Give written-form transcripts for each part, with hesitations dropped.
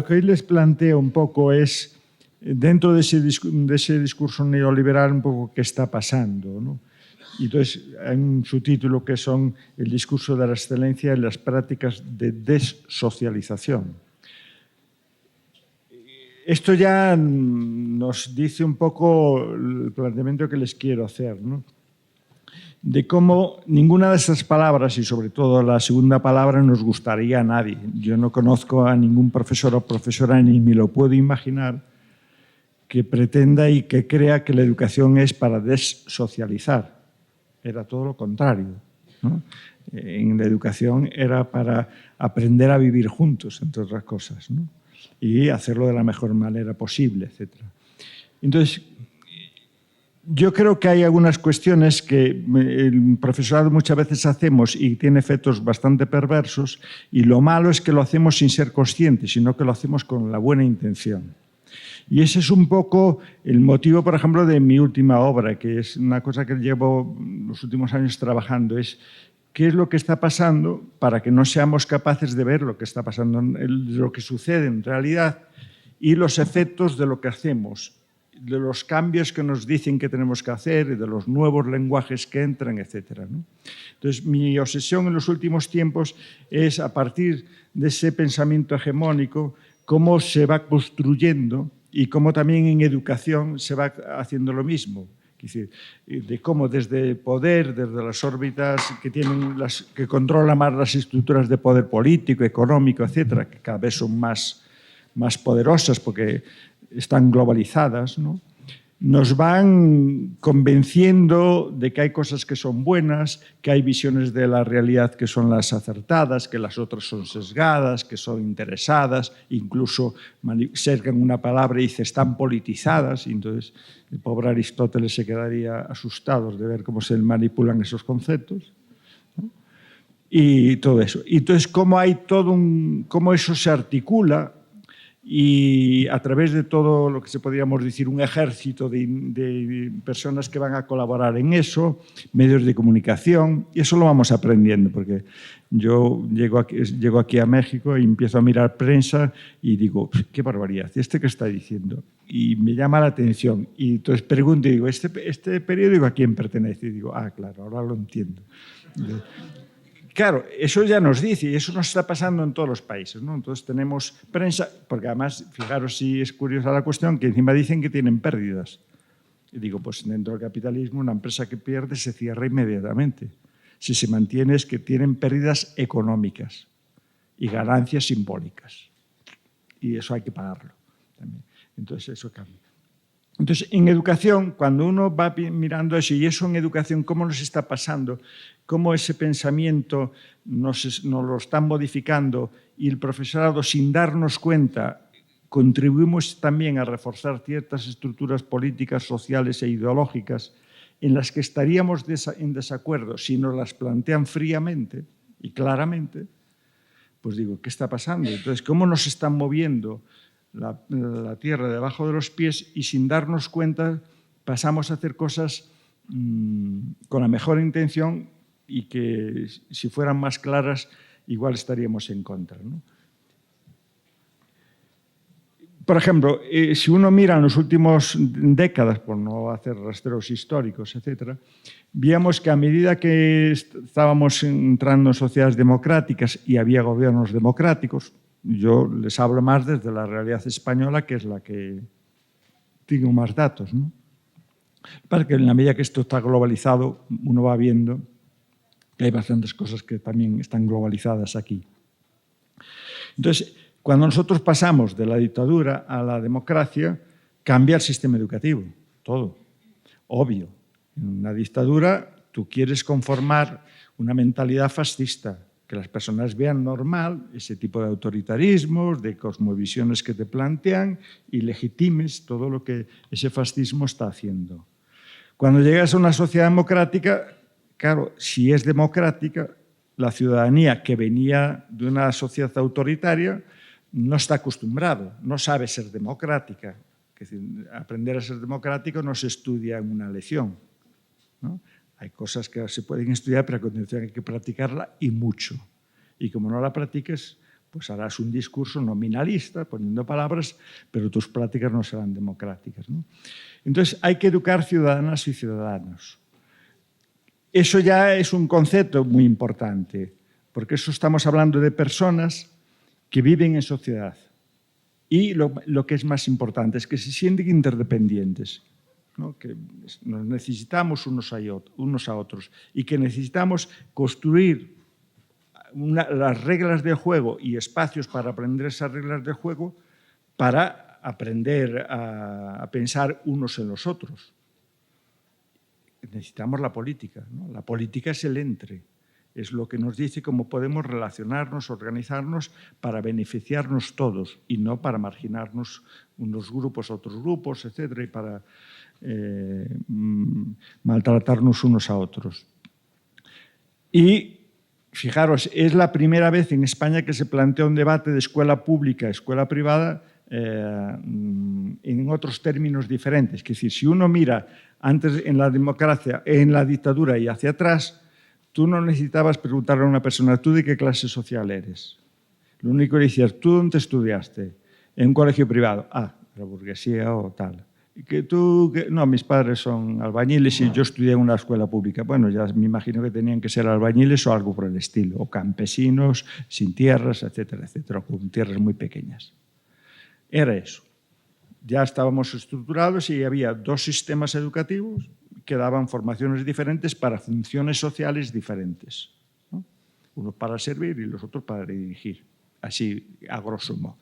lo que hoy les planteo un poco es, dentro de ese discurso neoliberal, un poco qué está pasando, ¿no? Y entonces hay un subtítulo que son el discurso de la excelencia y las prácticas de desocialización. Esto ya nos dice un poco el planteamiento que les quiero hacer, ¿no? De cómo ninguna de esas palabras, y sobre todo la segunda palabra, nos gustaría a nadie. Yo no conozco a ningún profesor o profesora, ni me lo puedo imaginar, que pretenda y que crea que la educación es para desocializar. Era todo lo contrario, ¿no? En la educación era para aprender a vivir juntos, entre otras cosas, ¿no? Y hacerlo de la mejor manera posible, etc. Entonces, yo creo que hay algunas cuestiones que el profesorado muchas veces hacemos y tiene efectos bastante perversos, y lo malo es que lo hacemos sin ser conscientes, sino que lo hacemos con la buena intención. Y ese es un poco el motivo, por ejemplo, de mi última obra, que es una cosa que llevo los últimos años trabajando, es qué es lo que está pasando para que no seamos capaces de ver lo que está pasando, lo que sucede en realidad y los efectos de lo que hacemos, de los cambios que nos dicen que tenemos que hacer, de los nuevos lenguajes que entran, etc., ¿no? Entonces, mi obsesión en los últimos tiempos es, a partir de ese pensamiento hegemónico, cómo se va construyendo y cómo también en educación se va haciendo lo mismo. Es decir, de cómo desde el poder, desde las órbitas que controlan más las estructuras de poder político, económico, etcétera, que cada vez son más poderosas porque están globalizadas, ¿no? Nos van convenciendo de que hay cosas que son buenas, que hay visiones de la realidad que son las acertadas, que las otras son sesgadas, que son interesadas, incluso sesgan una palabra y dice están politizadas, y entonces el pobre Aristóteles se quedaría asustado de ver cómo se manipulan esos conceptos, ¿no? Y todo eso. Y entonces cómo eso se articula, y a través de todo lo que se podríamos decir un ejército de personas que van a colaborar en eso, medios de comunicación, y eso lo vamos aprendiendo, porque yo llego aquí a México y empiezo a mirar prensa y digo, qué barbaridad, ¿este qué está diciendo? Y me llama la atención, y entonces pregunto y digo, ¿este periódico a quién pertenece? Y digo, claro, ahora lo entiendo. Claro, eso ya nos dice, y eso nos está pasando en todos los países, ¿no? Entonces tenemos prensa, porque además, fijaros si es curiosa la cuestión, que encima dicen que tienen pérdidas. Y digo, pues dentro del capitalismo una empresa que pierde se cierra inmediatamente. Si se mantiene es que tienen pérdidas económicas y ganancias simbólicas. Y eso hay que pagarlo también. Entonces eso cambia. Entonces, en educación, cuando uno va mirando eso, y eso en educación, ¿cómo nos está pasando? ¿Cómo ese pensamiento nos lo están modificando? Y el profesorado, sin darnos cuenta, contribuimos también a reforzar ciertas estructuras políticas, sociales e ideológicas en las que estaríamos en desacuerdo si nos las plantean fríamente y claramente. Pues digo, ¿qué está pasando? Entonces, ¿cómo nos están moviendo la tierra debajo de los pies y sin darnos cuenta pasamos a hacer cosas con la mejor intención y que si fueran más claras igual estaríamos en contra, ¿no? Por ejemplo, si uno mira en las últimas décadas, por no hacer rastreos históricos, etcétera, veíamos que a medida que estábamos entrando en sociedades democráticas y había gobiernos democráticos, yo les hablo más desde la realidad española, que es la que tengo más datos, ¿no? Para que en la medida que esto está globalizado, uno va viendo que hay bastantes cosas que también están globalizadas aquí. Entonces, cuando nosotros pasamos de la dictadura a la democracia, cambia el sistema educativo, todo, obvio. En una dictadura tú quieres conformar una mentalidad fascista, que las personas vean normal ese tipo de autoritarismos, de cosmovisiones que te plantean y legitimes todo lo que ese fascismo está haciendo. Cuando llegas a una sociedad democrática, claro, si es democrática, la ciudadanía que venía de una sociedad autoritaria no está acostumbrado, no sabe ser democrática. Es decir, aprender a ser democrático no se estudia en una lección, ¿no? Hay cosas que se pueden estudiar, pero a continuación hay que practicarla y mucho. Y como no la practiques, Pues harás un discurso nominalista, poniendo palabras, pero tus prácticas no serán democráticas, ¿no? Entonces, hay que educar ciudadanas y ciudadanos. Eso ya es un concepto muy importante, porque eso estamos hablando de personas que viven en sociedad. Y lo que es más importante es que se sienten interdependientes, ¿no? Que nos necesitamos unos a otros y que necesitamos construir las reglas del juego y espacios para aprender esas reglas del juego para aprender a pensar unos en los otros. Necesitamos la política, ¿no? La política es el entre, es lo que nos dice cómo podemos relacionarnos, organizarnos para beneficiarnos todos y no para marginarnos unos grupos a otros grupos, etcétera, y para maltratarnos unos a otros. Y fijaros, es la primera vez en España que se plantea un debate de escuela pública, escuela privada, en otros términos diferentes. Es decir, si uno mira antes en la democracia, en la dictadura y hacia atrás, tú no necesitabas preguntarle a una persona, ¿tú de qué clase social eres? Lo único que decías, ¿tú dónde estudiaste? En un colegio privado. Ah, la burguesía o tal. No, mis padres son albañiles y yo estudié en una escuela pública. Bueno, ya me imagino que tenían que ser albañiles o algo por el estilo, o campesinos, sin tierras, etcétera, etcétera, con tierras muy pequeñas. Era eso. Ya estábamos estructurados y había dos sistemas educativos que daban formaciones diferentes para funciones sociales diferentes, ¿no? Uno para servir y los otros para dirigir, así a grosso modo.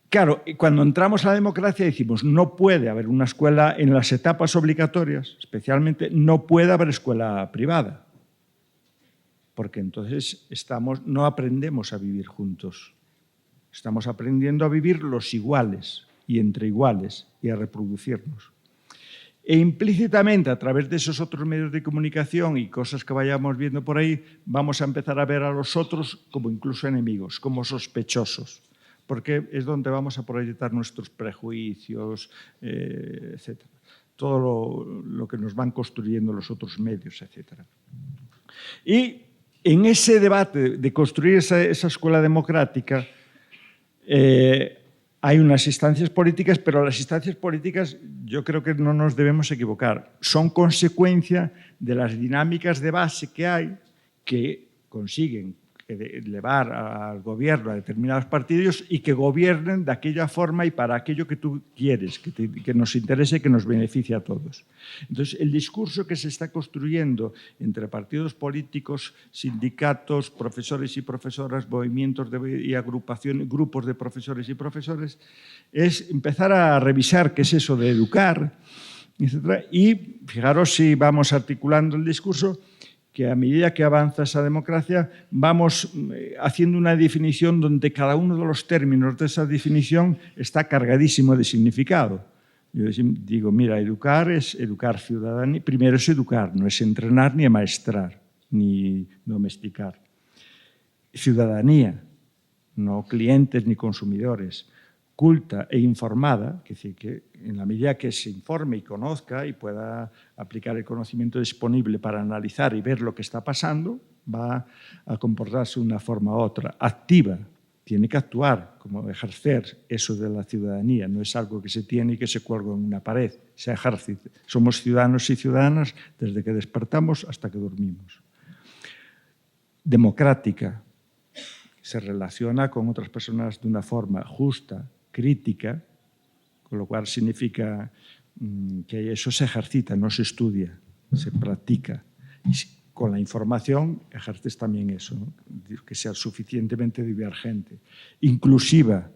Claro, cuando entramos a la democracia decimos no puede haber una escuela en las etapas obligatorias, especialmente no puede haber escuela privada, porque entonces no aprendemos a vivir juntos. Estamos aprendiendo a vivir los iguales y entre iguales y a reproducirnos. E implícitamente, a través de esos otros medios de comunicación y cosas que vayamos viendo por ahí, vamos a empezar a ver a los otros como incluso enemigos, como sospechosos, porque es donde vamos a proyectar nuestros prejuicios, etc. Todo lo que nos van construyendo los otros medios, etc. Y en ese debate de construir esa escuela democrática, hay unas instancias políticas, pero las instancias políticas yo creo que no nos debemos equivocar. Son consecuencia de las dinámicas de base que hay que consiguen elevar al gobierno a determinados partidos y que gobiernen de aquella forma y para aquello que tú quieres, que nos interese, que nos beneficie a todos. Entonces, el discurso que se está construyendo entre partidos políticos, sindicatos, profesores y profesoras, movimientos y agrupaciones, grupos de profesores y profesores, es empezar a revisar qué es eso de educar, etc. Y fijaros si vamos articulando el discurso, que a medida que avanza esa democracia vamos haciendo una definición donde cada uno de los términos de esa definición está cargadísimo de significado. Yo digo, mira, educar es educar ciudadanía. Primero es educar, no es entrenar ni amaestrar, ni domesticar. Ciudadanía, no clientes ni consumidores. Culta e informada, es decir, que en la medida que se informe y conozca y pueda aplicar el conocimiento disponible para analizar y ver lo que está pasando, va a comportarse de una forma u otra. Activa, tiene que actuar, como ejercer eso de la ciudadanía. No es algo que se tiene y que se cuelga en una pared, se ejerce. Somos ciudadanos y ciudadanas desde que despertamos hasta que dormimos. Democrática, se relaciona con otras personas de una forma justa, crítica, con lo cual significa que eso se ejercita, no se estudia, se practica. Y con la información ejerces también eso, ¿no? Que sea suficientemente divergente. Inclusiva,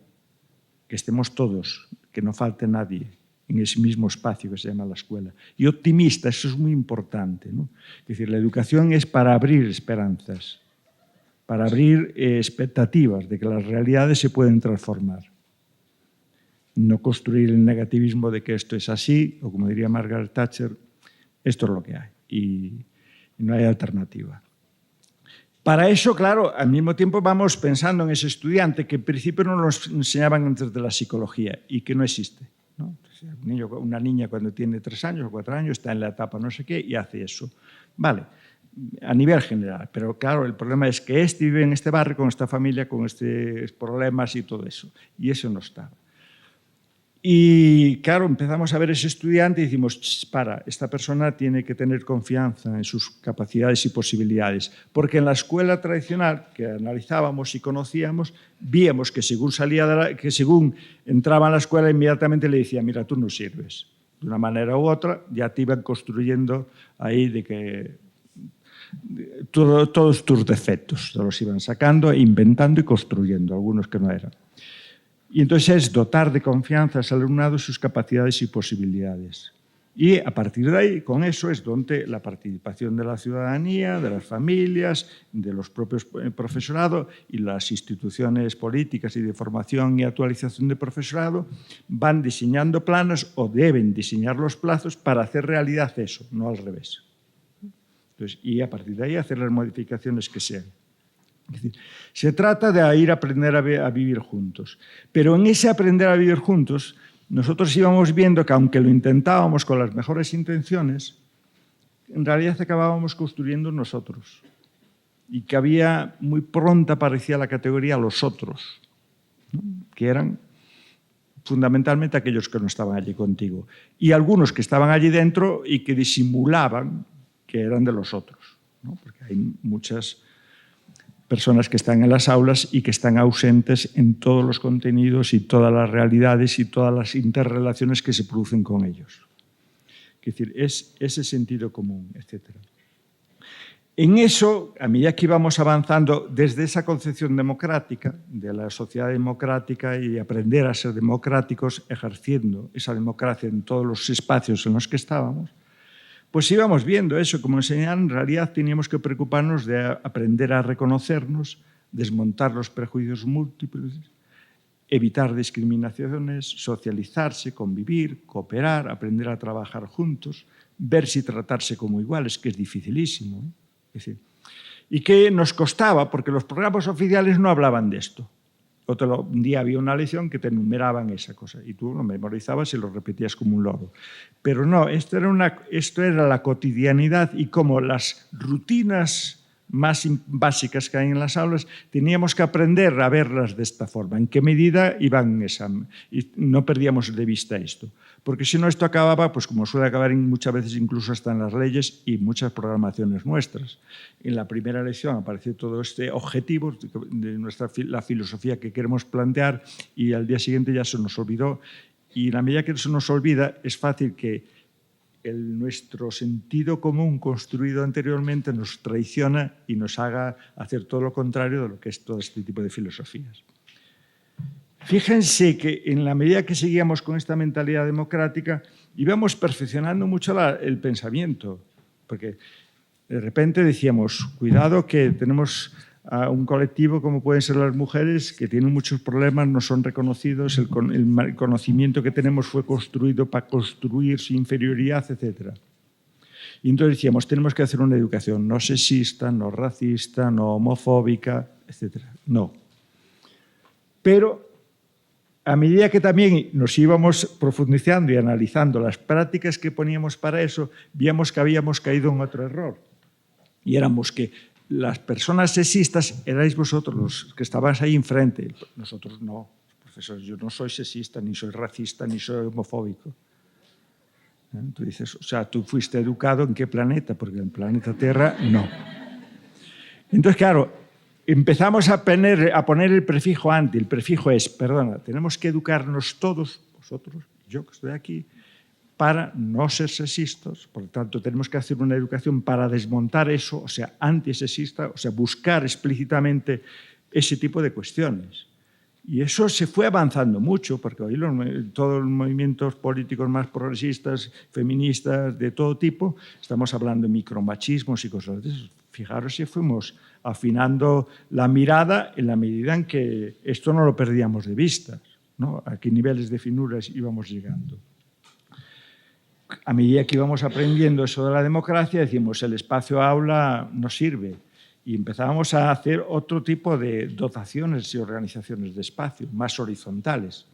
que estemos todos, que no falte nadie en ese mismo espacio que se llama la escuela. Y optimista, eso es muy importante, ¿no? Es decir, la educación es para abrir esperanzas, para abrir expectativas de que las realidades se pueden transformar. No construir el negativismo de que esto es así, o como diría Margaret Thatcher, esto es lo que hay y no hay alternativa. Para eso, claro, al mismo tiempo vamos pensando en ese estudiante que en principio no nos enseñaban antes de la psicología y que no existe, ¿no? Una niña cuando tiene 3 años o 4 años está en la etapa no sé qué y hace eso. Vale, a nivel general. Pero claro, el problema es que este vive en este barrio, con esta familia, con estos problemas y todo eso. Y eso no estaba. Y claro, empezamos a ver ese estudiante y decimos, esta persona tiene que tener confianza en sus capacidades y posibilidades. Porque en la escuela tradicional que analizábamos y conocíamos, víamos que según entraba en la escuela, inmediatamente le decía, mira, tú no sirves. De una manera u otra, ya te iban construyendo ahí de que todos tus defectos, te los iban sacando, inventando y construyendo, algunos que no eran. Y entonces es dotar de confianza al alumnado sus capacidades y posibilidades. Y a partir de ahí, con eso es donde la participación de la ciudadanía, de las familias, de los propios profesorado y las instituciones políticas y de formación y actualización de profesorado van diseñando planos o deben diseñar los plazos para hacer realidad eso, no al revés. Entonces, y a partir de ahí hacer las modificaciones que sean. Es decir, se trata de ir a aprender a vivir juntos. Pero en ese aprender a vivir juntos, nosotros íbamos viendo que aunque lo intentábamos con las mejores intenciones, en realidad acabábamos construyendo nosotros. Y que había, muy pronto aparecía la categoría los otros, ¿no? Que eran fundamentalmente aquellos que no estaban allí contigo. Y algunos que estaban allí dentro y que disimulaban que eran de los otros, ¿no? Porque hay muchas personas que están en las aulas y que están ausentes en todos los contenidos y todas las realidades y todas las interrelaciones que se producen con ellos. Es decir, es ese sentido común, etc. En eso, a medida que íbamos avanzando desde esa concepción democrática, de la sociedad democrática y aprender a ser democráticos, ejerciendo esa democracia en todos los espacios en los que estábamos, pues íbamos viendo eso, como enseñar, en realidad teníamos que preocuparnos de aprender a reconocernos, desmontar los prejuicios múltiples, evitar discriminaciones, socializarse, convivir, cooperar, aprender a trabajar juntos, ver si tratarse como iguales, que es dificilísimo, ¿eh? Es decir, y que nos costaba, porque los programas oficiales no hablaban de esto. Un día había una lección que te enumeraban esa cosa y tú lo memorizabas y lo repetías como un loro. Pero no, esto era la cotidianidad y como las rutinas más básicas que hay en las aulas, teníamos que aprender a verlas de esta forma. ¿En qué medida iban esa? Y no perdíamos de vista esto. Porque si no, esto acababa, pues como suele acabar muchas veces incluso hasta en las leyes y muchas programaciones nuestras. En la primera lección aparece todo este objetivo de la filosofía que queremos plantear y al día siguiente ya se nos olvidó. Y en la medida que se nos olvida, es fácil que nuestro sentido común construido anteriormente nos traiciona y nos haga hacer todo lo contrario de lo que es todo este tipo de filosofías. Fíjense que en la medida que seguíamos con esta mentalidad democrática, íbamos perfeccionando mucho el pensamiento, porque de repente decíamos, cuidado que tenemos a un colectivo como pueden ser las mujeres que tienen muchos problemas, no son reconocidos, el conocimiento que tenemos fue construido para construir su inferioridad, etc. Y entonces decíamos, tenemos que hacer una educación no sexista, no racista, no homofóbica, etc. No. Pero a medida que también nos íbamos profundizando y analizando las prácticas que poníamos para eso, víamos que habíamos caído en otro error. Y éramos que las personas sexistas erais vosotros los que estabais ahí enfrente. Nosotros no, profesores, yo no soy sexista, ni soy racista, ni soy homofóbico. Tú dices, o sea, tú fuiste educado ¿en qué planeta? Porque en el planeta Tierra no. Entonces, claro, empezamos a poner el prefijo ante. El prefijo es, perdona, tenemos que educarnos todos, vosotros, yo que estoy aquí, para no ser sexistas. Por lo tanto, tenemos que hacer una educación para desmontar eso, o sea, antisexista, o sea, buscar explícitamente ese tipo de cuestiones. Y eso se fue avanzando mucho, porque hoy todos los movimientos políticos más progresistas, feministas, de todo tipo, estamos hablando de micromachismos y cosas de eso. Fijaros si fuimos afinando la mirada en la medida en que esto no lo perdíamos de vista, ¿no? A qué niveles de finuras íbamos llegando. A medida que íbamos aprendiendo eso de la democracia, decimos, el espacio aula no sirve. Y empezábamos a hacer otro tipo de dotaciones y organizaciones de espacio, más horizontales.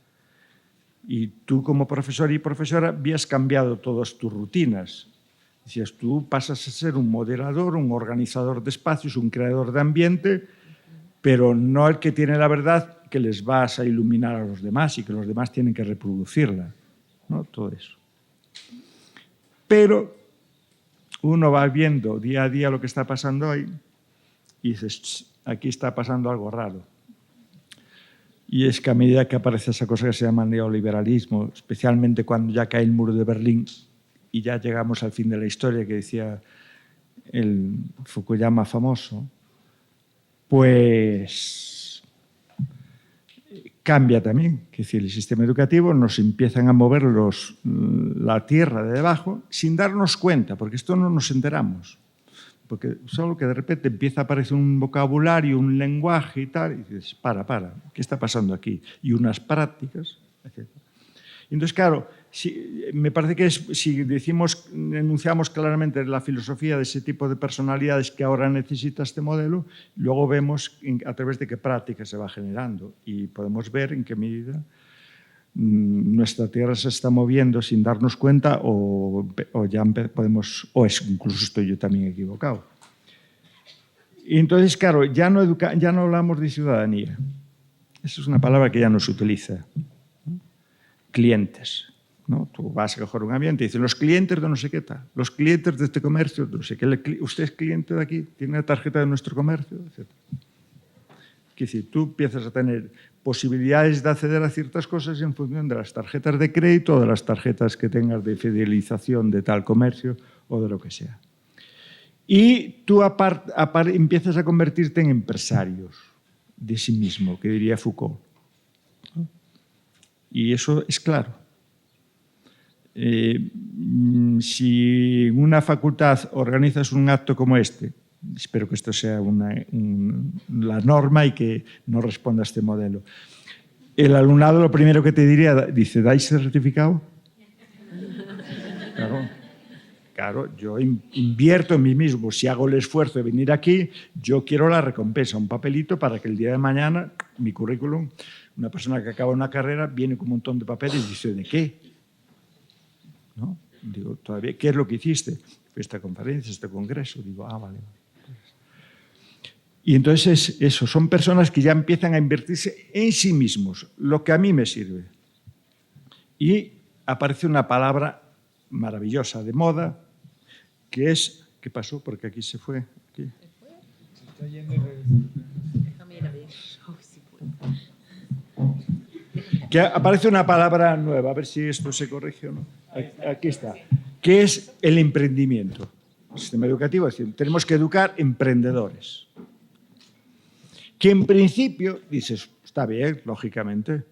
Y tú como profesor y profesora habías cambiado todas tus rutinas. Decías, tú pasas a ser un moderador, un organizador de espacios, un creador de ambiente, pero no el que tiene la verdad que les vas a iluminar a los demás y que los demás tienen que reproducirla, ¿no? Todo eso. Pero uno va viendo día a día lo que está pasando ahí y dices, aquí está pasando algo raro. Y es que a medida que aparece esa cosa que se llama neoliberalismo, especialmente cuando ya cae el muro de Berlín y ya llegamos al fin de la historia que decía el Fukuyama famoso, pues cambia también. Es decir, el sistema educativo nos empiezan a mover la tierra de debajo sin darnos cuenta, porque esto no nos enteramos. Porque solo que de repente empieza a aparecer un vocabulario, un lenguaje y tal, y dices, para, ¿qué está pasando aquí? Y unas prácticas, etc. Entonces, claro, me parece que si enunciamos claramente la filosofía de ese tipo de personalidades que ahora necesita este modelo, luego vemos a través de qué práctica se va generando y podemos ver en qué medida nuestra tierra se está moviendo sin darnos cuenta o ya podemos, incluso estoy yo también equivocado. Y entonces, claro, ya no hablamos de ciudadanía. Esa es una palabra que ya no se utiliza. Clientes, ¿no? Tú vas a coger un ambiente y dicen, los clientes de no sé qué tal, los clientes de este comercio, no sé qué, usted es cliente de aquí, tiene la tarjeta de nuestro comercio, etc. Es decir, tú empiezas a tener posibilidades de acceder a ciertas cosas en función de las tarjetas de crédito o de las tarjetas que tengas de fidelización de tal comercio o de lo que sea. Y tú empiezas a convertirte en empresarios de sí mismo, que diría Foucault. Y eso es claro. Si en una facultad organizas un acto como este, espero que esto sea la norma y que no responda a este modelo, el alumnado lo primero que te diría, dice, ¿dais certificado? Claro, yo invierto en mí mismo. Si hago el esfuerzo de venir aquí, yo quiero la recompensa, un papelito para que el día de mañana, mi currículum, una persona que acaba una carrera viene con un montón de papeles y dice, ¿de qué? ¿No? Digo, todavía, ¿qué es lo que hiciste? Esta conferencia, este congreso. Digo, vale. Y entonces eso, son personas que ya empiezan a invertirse en sí mismos, lo que a mí me sirve. Y aparece una palabra maravillosa de moda, que es... ¿Qué pasó? Porque aquí se fue. Aquí. Se está yendo y déjame ir a ver. Que aparece una palabra nueva, a ver si esto se corrige o no. Aquí está. ¿Qué es el emprendimiento? El sistema educativo, es decir, tenemos que educar emprendedores. Que en principio, dices, está bien, lógicamente.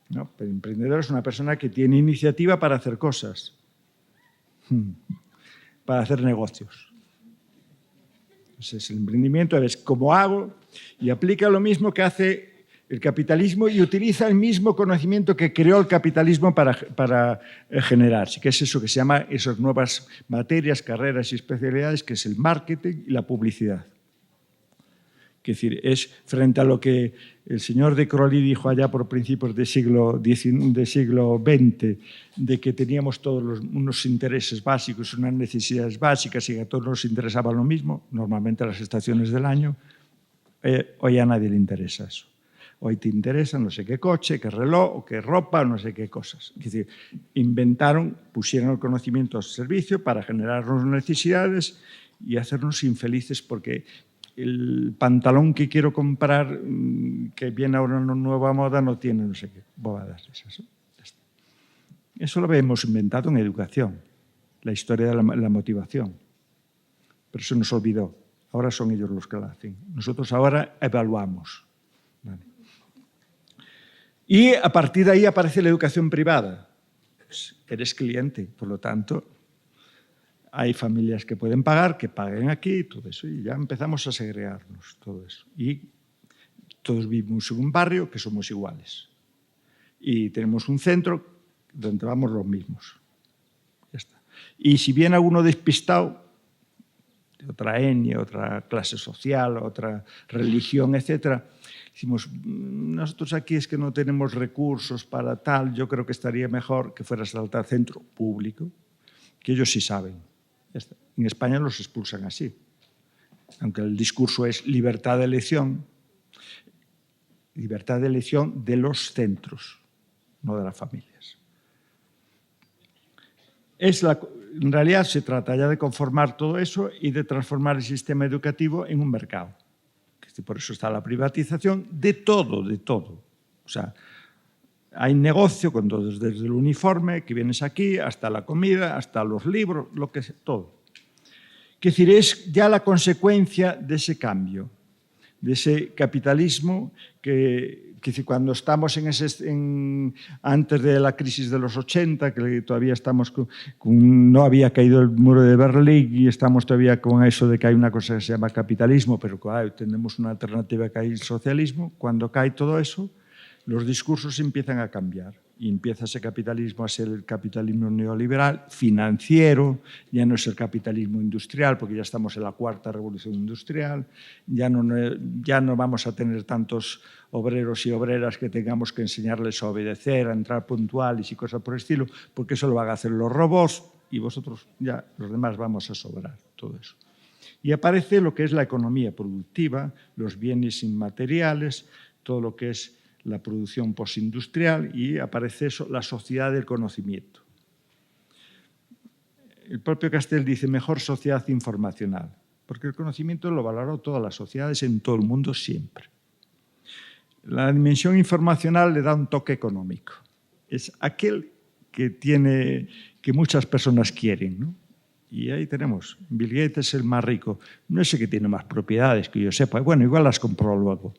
¿No? Pero emprendedor es una persona que tiene iniciativa para hacer cosas, para hacer negocios. Entonces, el emprendimiento es cómo hago y aplica lo mismo que hace el capitalismo y utiliza el mismo conocimiento que creó el capitalismo para generarse, que es eso que se llama esas nuevas materias, carreras y especialidades, que es el marketing y la publicidad. Es decir, es frente a lo que el señor de Crowley dijo allá por principios del siglo XX, de que teníamos todos unos intereses básicos, unas necesidades básicas y que a todos nos interesaba lo mismo, normalmente a las estaciones del año, hoy a nadie le interesa eso. Hoy te interesa no sé qué coche, qué reloj, o qué ropa, no sé qué cosas. Es decir, pusieron el conocimiento al servicio para generarnos necesidades y hacernos infelices porque el pantalón que quiero comprar, que viene ahora una nueva moda, no tiene no sé qué bobadas esas. Eso lo habíamos inventado en educación, la historia de la motivación. Pero eso nos olvidó. Ahora son ellos los que lo hacen. Nosotros ahora evaluamos. Vale. Y a partir de ahí aparece la educación privada. Pues eres cliente, por lo tanto, hay familias que pueden pagar, que paguen aquí, todo eso, y ya empezamos a segregarnos, todo eso. Y todos vivimos en un barrio que somos iguales. Y tenemos un centro donde vamos los mismos. Ya está. Y si viene alguno despistado, de otra etnia, otra clase social, otra religión, etc., decimos, nosotros aquí es que no tenemos recursos para tal, yo creo que estaría mejor que fueras al centro público, que ellos sí saben. En España los expulsan así. Aunque el discurso es libertad de elección de los centros, no de las familias. En realidad se trata ya de conformar todo eso y de transformar el sistema educativo en un mercado. Por eso está la privatización de todo, de todo. O sea, hay negocio con todo, desde el uniforme que vienes aquí, hasta la comida, hasta los libros, lo que sea, todo. Es decir, es ya la consecuencia de ese cambio, de ese capitalismo que cuando estamos antes de la crisis de los 80, que todavía estamos no había caído el muro de Berlín y estamos todavía con eso de que hay una cosa que se llama capitalismo, pero claro, tenemos una alternativa que hay el socialismo. Cuando cae todo eso, los discursos empiezan a cambiar y empieza ese capitalismo a ser el capitalismo neoliberal, financiero, ya no es el capitalismo industrial, porque ya estamos en la cuarta revolución industrial, ya no vamos a tener tantos obreros y obreras que tengamos que enseñarles a obedecer, a entrar puntuales y cosas por el estilo, porque eso lo van a hacer los robots y vosotros ya, los demás, vamos a sobrar todo eso. Y aparece lo que es la economía productiva, los bienes inmateriales, todo lo que es la producción postindustrial, y aparece eso, la sociedad del conocimiento. El propio Castell dice mejor sociedad informacional, porque el conocimiento lo valoró todas las sociedades en todo el mundo siempre. La dimensión informacional le da un toque económico. Es aquel que muchas personas quieren, ¿no? Y ahí tenemos, Bill Gates es el más rico, no es el que tiene más propiedades, que yo sepa. Bueno, igual las compró luego,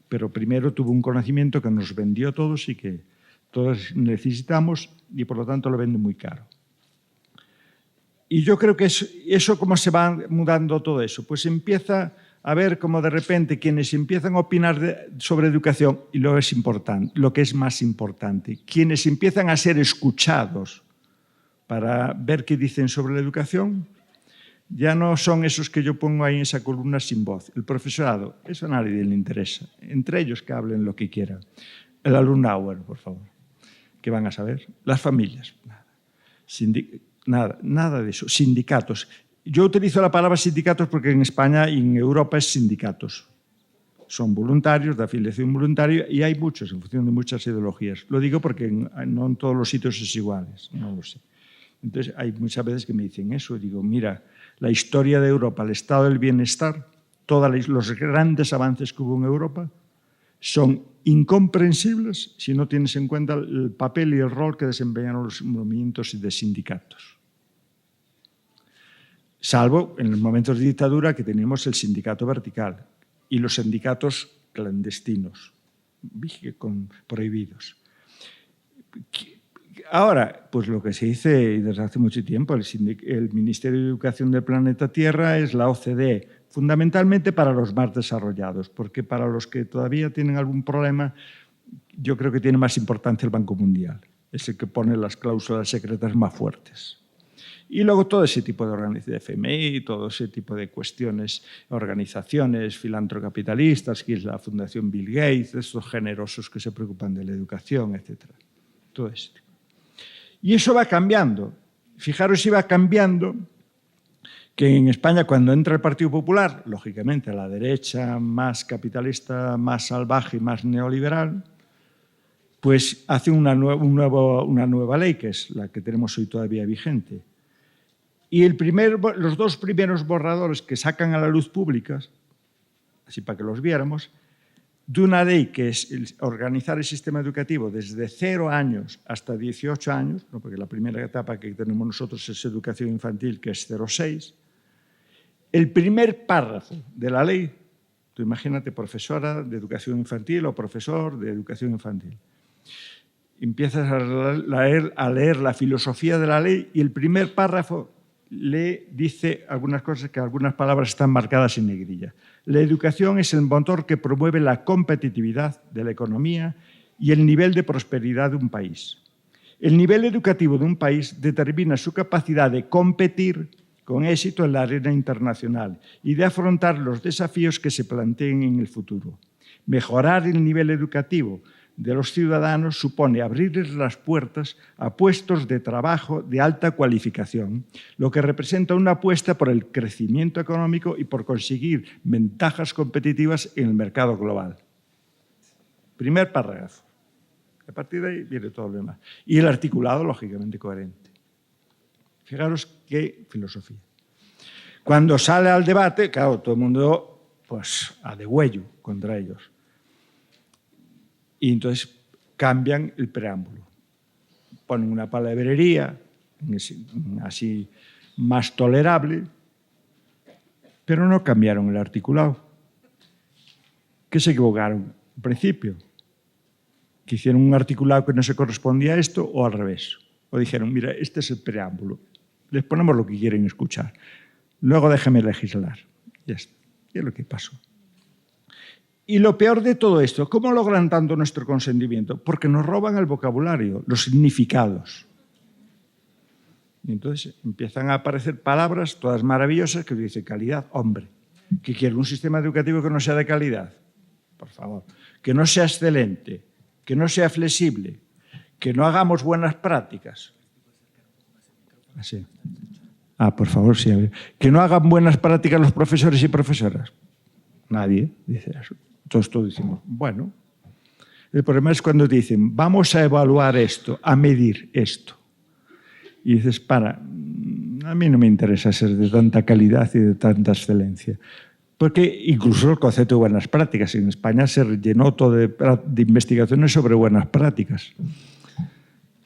pero primero tuvo un conocimiento que nos vendió a todos y que todos necesitamos y por lo tanto lo vende muy caro. Y yo creo que eso cómo se va mudando todo eso, pues empieza a ver cómo de repente quienes empiezan a opinar sobre educación, y lo que es más importante, quienes empiezan a ser escuchados para ver qué dicen sobre la educación, ya no son esos que yo pongo ahí en esa columna sin voz. El profesorado, eso a nadie le interesa. Entre ellos que hablen lo que quieran. El alumnado, por favor, ¿qué van a saber? Las familias, nada. Nada de eso. Sindicatos. Yo utilizo la palabra sindicatos porque en España y en Europa es sindicatos. Son voluntarios, de afiliación voluntaria, y hay muchos en función de muchas ideologías. Lo digo porque no en todos los sitios es iguales, no lo sé. Entonces hay muchas veces que me dicen eso, y digo, mira, la historia de Europa, el estado del bienestar, todos los grandes avances que hubo en Europa son incomprensibles si no tienes en cuenta el papel y el rol que desempeñaron los movimientos de sindicatos. Salvo en los momentos de dictadura que teníamos el sindicato vertical y los sindicatos clandestinos, prohibidos. Ahora, pues lo que se dice desde hace mucho tiempo, el Ministerio de Educación del planeta Tierra es la OCDE, fundamentalmente para los más desarrollados, porque para los que todavía tienen algún problema, yo creo que tiene más importancia el Banco Mundial, es el que pone las cláusulas secretas más fuertes. Y luego todo ese tipo de organizaciones, FMI, todo ese tipo de cuestiones, organizaciones filantrocapitalistas, que es la Fundación Bill Gates, estos generosos que se preocupan de la educación, etc. Todo esto. Y eso va cambiando. Fijaros si va cambiando que en España cuando entra el Partido Popular, lógicamente la derecha más capitalista, más salvaje y más neoliberal, pues hace una nueva ley, que es la que tenemos hoy todavía vigente. Y los dos primeros borradores que sacan a la luz públicas, así para que los viéramos, de una ley que es organizar el sistema educativo desde 0 años hasta 18 años, ¿no? Porque la primera etapa que tenemos nosotros es educación infantil, que es 0-6. El primer párrafo de la ley, tú imagínate profesora de educación infantil o profesor de educación infantil, empiezas a leer la filosofía de la ley y el primer párrafo le dice algunas cosas que algunas palabras están marcadas en negrilla. La educación es el motor que promueve la competitividad de la economía y el nivel de prosperidad de un país. El nivel educativo de un país determina su capacidad de competir con éxito en la arena internacional y de afrontar los desafíos que se planteen en el futuro. Mejorar el nivel educativo de los ciudadanos supone abrirles las puertas a puestos de trabajo de alta cualificación, lo que representa una apuesta por el crecimiento económico y por conseguir ventajas competitivas en el mercado global. Primer párrafo. A partir de ahí viene todo lo demás. Y el articulado, lógicamente, coherente. Fijaros qué filosofía. Cuando sale al debate, claro, todo el mundo pues, a degüello contra ellos. Y entonces cambian el preámbulo. Ponen una palabrería así más tolerable, pero no cambiaron el articulado. ¿Qué se equivocaron al principio? Que hicieron un articulado que no se correspondía a esto o al revés. O dijeron, mira, este es el preámbulo. Les ponemos lo que quieren escuchar. Luego déjeme legislar. Ya está. Y es lo que pasó. Y lo peor de todo esto, ¿cómo logran tanto nuestro consentimiento? Porque nos roban el vocabulario, los significados. Y entonces empiezan a aparecer palabras todas maravillosas que dicen calidad. Hombre, ¿que quiere un sistema educativo que no sea de calidad? Por favor. Que no sea excelente, que no sea flexible, que no hagamos buenas prácticas. Así. Por favor, sí. Que no hagan buenas prácticas los profesores y profesoras. Nadie dice eso. Todos decimos, bueno. El problema es cuando dicen, vamos a evaluar esto, a medir esto. Y dices, a mí no me interesa ser de tanta calidad y de tanta excelencia. Porque incluso el concepto de buenas prácticas, en España se llenó todo de investigaciones sobre buenas prácticas.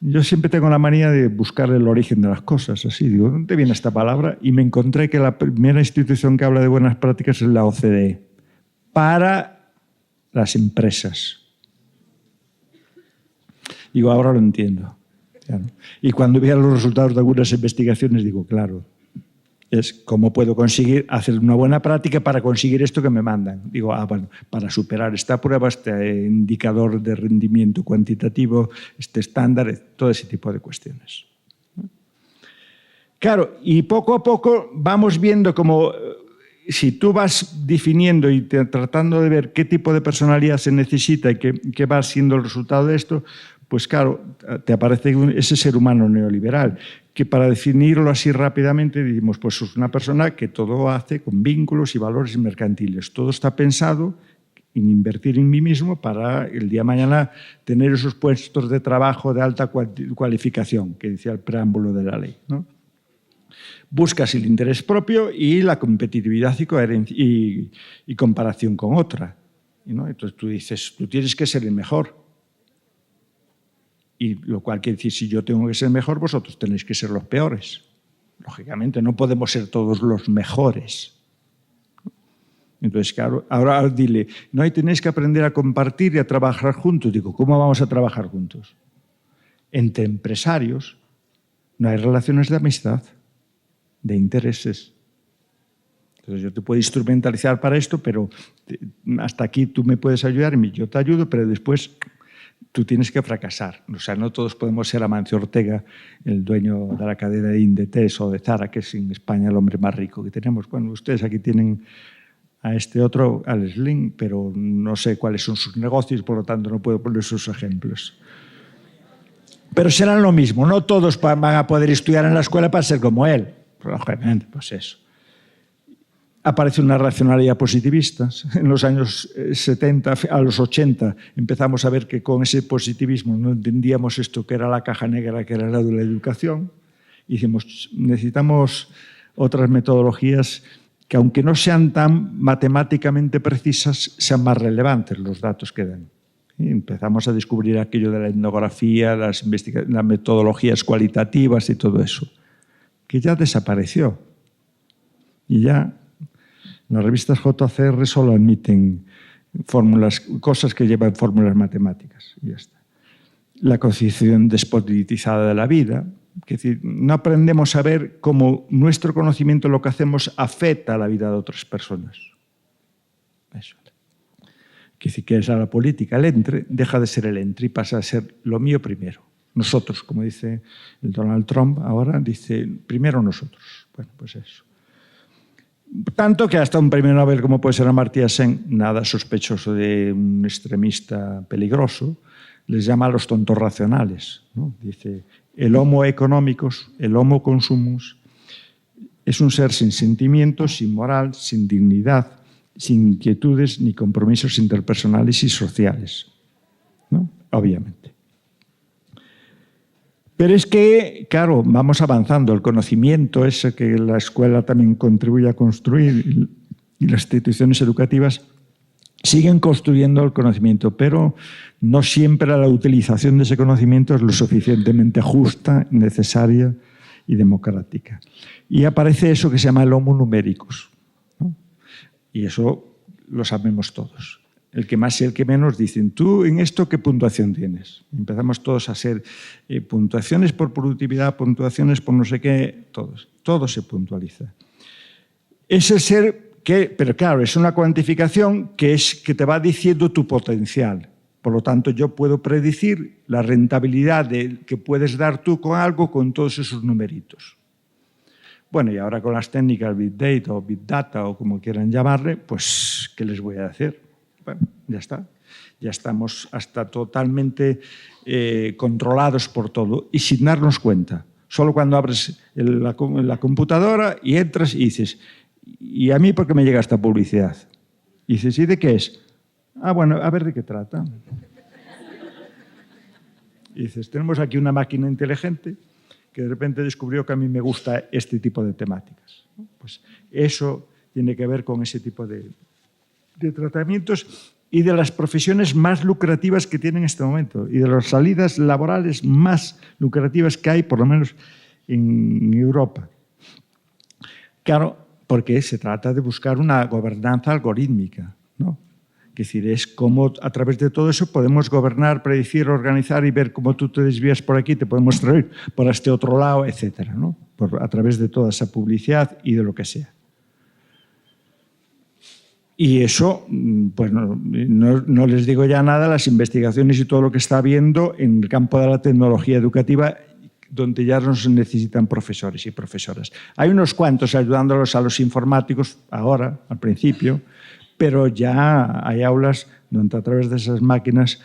Yo siempre tengo la manía de buscar el origen de las cosas, así, digo, ¿dónde viene esta palabra? Y me encontré que la primera institución que habla de buenas prácticas es la OCDE, para las empresas. Digo, ahora lo entiendo. Claro. Y cuando veía los resultados de algunas investigaciones, digo, claro, es cómo puedo conseguir hacer una buena práctica para conseguir esto que me mandan. Digo, bueno, para superar esta prueba, este indicador de rendimiento cuantitativo, este estándar, todo ese tipo de cuestiones. Claro, y poco a poco vamos viendo cómo, si tú vas definiendo y tratando de ver qué tipo de personalidad se necesita y qué va siendo el resultado de esto, pues claro, te aparece ese ser humano neoliberal, que para definirlo así rápidamente decimos, pues es una persona que todo hace con vínculos y valores mercantiles. Todo está pensado en invertir en mí mismo para el día de mañana tener esos puestos de trabajo de alta cualificación, que decía el preámbulo de la ley, ¿no? Buscas el interés propio y la competitividad y comparación con otra, ¿no? Entonces tú dices, tú tienes que ser el mejor. Y lo cual quiere decir, si yo tengo que ser mejor, vosotros tenéis que ser los peores. Lógicamente, no podemos ser todos los mejores. Entonces, claro, ahora dile, no, y tenéis que aprender a compartir y a trabajar juntos. Digo, ¿cómo vamos a trabajar juntos? Entre empresarios no hay relaciones de amistad, de intereses. Entonces, yo te puedo instrumentalizar para esto, pero hasta aquí tú me puedes ayudar y yo te ayudo, pero después tú tienes que fracasar. O sea, no todos podemos ser Amancio Ortega, el dueño de la cadena de Inditex o de Zara, que es en España el hombre más rico que tenemos. Bueno, ustedes aquí tienen a este otro, al Slim, pero no sé cuáles son sus negocios, por lo tanto no puedo poner sus ejemplos. Pero serán lo mismo. No todos van a poder estudiar en la escuela para ser como él. Lógicamente, pues eso. Aparece una racionalidad positivista. En los años 70 a los 80 empezamos a ver que con ese positivismo no entendíamos esto que era la caja negra, que era la de la educación. Y dijimos, necesitamos otras metodologías que, aunque no sean tan matemáticamente precisas, sean más relevantes los datos que dan. Y empezamos a descubrir aquello de la etnografía, las metodologías cualitativas y todo eso, que ya desapareció. Y ya las revistas JCR solo admiten fórmulas, cosas que llevan fórmulas matemáticas. Y ya está. La concepción despolitizada de la vida. Es decir, no aprendemos a ver cómo nuestro conocimiento, lo que hacemos, afecta a la vida de otras personas. Eso. Que si quieres a la política, el entre, deja de ser el entre y pasa a ser lo mío primero. Nosotros, como dice el Donald Trump ahora, dice primero nosotros. Bueno, pues eso. Tanto que hasta un premio Nobel como puede ser Amartya Sen, nada sospechoso de un extremista peligroso, les llama a los tontos racionales, ¿no? Dice, el homo economicus, el homo consumus, es un ser sin sentimientos, sin moral, sin dignidad, sin inquietudes ni compromisos interpersonales y sociales, ¿no? Obviamente. Pero es que, claro, vamos avanzando. El conocimiento, ese que la escuela también contribuye a construir y las instituciones educativas siguen construyendo el conocimiento, pero no siempre la utilización de ese conocimiento es lo suficientemente justa, necesaria y democrática. Y aparece eso que se llama el homo numericus, ¿no? Y eso lo sabemos todos. El que más y el que menos dicen, ¿tú en esto qué puntuación tienes? Empezamos todos a hacer puntuaciones por productividad, puntuaciones por no sé qué, todos. Todo se puntualiza. Es el ser que, pero claro, es una cuantificación que te va diciendo tu potencial. Por lo tanto, yo puedo predecir la rentabilidad que puedes dar tú con algo con todos esos numeritos. Bueno, y ahora con las técnicas Big Data o Big Data o como quieran llamarle, pues, ¿qué les voy a decir? Bueno, ya está. Ya estamos hasta totalmente controlados por todo y sin darnos cuenta. Solo cuando abres la computadora y entras y dices, ¿y a mí por qué me llega esta publicidad? Y dices, ¿y de qué es? Ah, bueno, a ver de qué trata. Y dices, tenemos aquí una máquina inteligente que de repente descubrió que a mí me gusta este tipo de temáticas. Pues eso tiene que ver con ese tipo de tratamientos y de las profesiones más lucrativas que tienen en este momento y de las salidas laborales más lucrativas que hay, por lo menos en Europa. Claro, porque se trata de buscar una gobernanza algorítmica, ¿no? Es decir, es cómo a través de todo eso podemos gobernar, predecir, organizar y ver cómo tú te desvías por aquí, te podemos traer por este otro lado, etcétera, ¿no? A través de toda esa publicidad y de lo que sea. Y eso, pues no les digo ya nada, las investigaciones y todo lo que está habiendo en el campo de la tecnología educativa, donde ya no se necesitan profesores y profesoras. Hay unos cuantos ayudándolos a los informáticos ahora, al principio, pero ya hay aulas donde a través de esas máquinas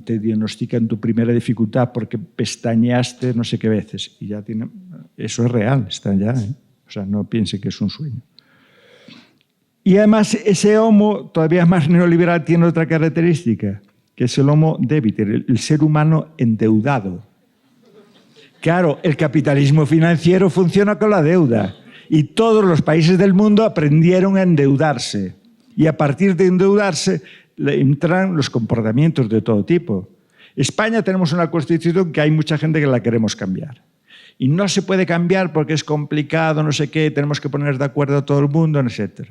te diagnostican tu primera dificultad porque pestañeaste no sé qué veces. Y ya tiene, eso es real, está ya, ¿eh? O sea, no piense que es un sueño. Y además ese homo todavía más neoliberal tiene otra característica, que es el homo debiter, el ser humano endeudado. Claro, el capitalismo financiero funciona con la deuda y todos los países del mundo aprendieron a endeudarse. Y a partir de endeudarse entran los comportamientos de todo tipo. España tenemos una constitución que hay mucha gente que la queremos cambiar. Y no se puede cambiar porque es complicado, no sé qué, tenemos que poner de acuerdo a todo el mundo, etc.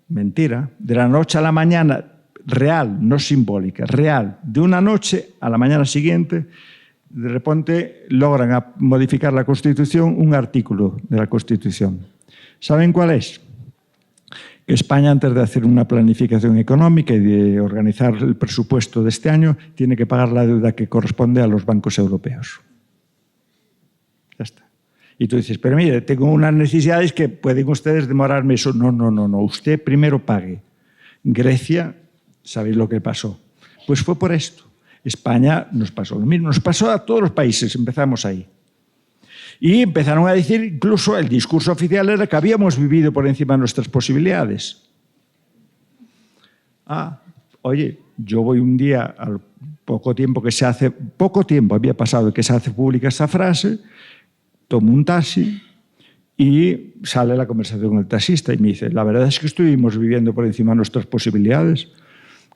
Mentira. De la noche a la mañana, real, no simbólica, real, de una noche a la mañana siguiente, de repente logran modificar la Constitución, un artículo de la Constitución. ¿Saben cuál es? Que España, antes de hacer una planificación económica y de organizar el presupuesto de este año, tiene que pagar la deuda que corresponde a los bancos europeos. Ya está. Y tú dices, pero mire, tengo unas necesidades que pueden ustedes demorarme eso. No, usted primero pague. Grecia, ¿sabéis lo que pasó? Pues fue por esto. España nos pasó lo mismo, nos pasó a todos los países, empezamos ahí. Y empezaron a decir, incluso el discurso oficial era que habíamos vivido por encima de nuestras posibilidades. Oye, yo voy un día, al poco tiempo había pasado que se hace pública esa frase, tomo un taxi y sale la conversación con el taxista y me dice, la verdad es que estuvimos viviendo por encima de nuestras posibilidades.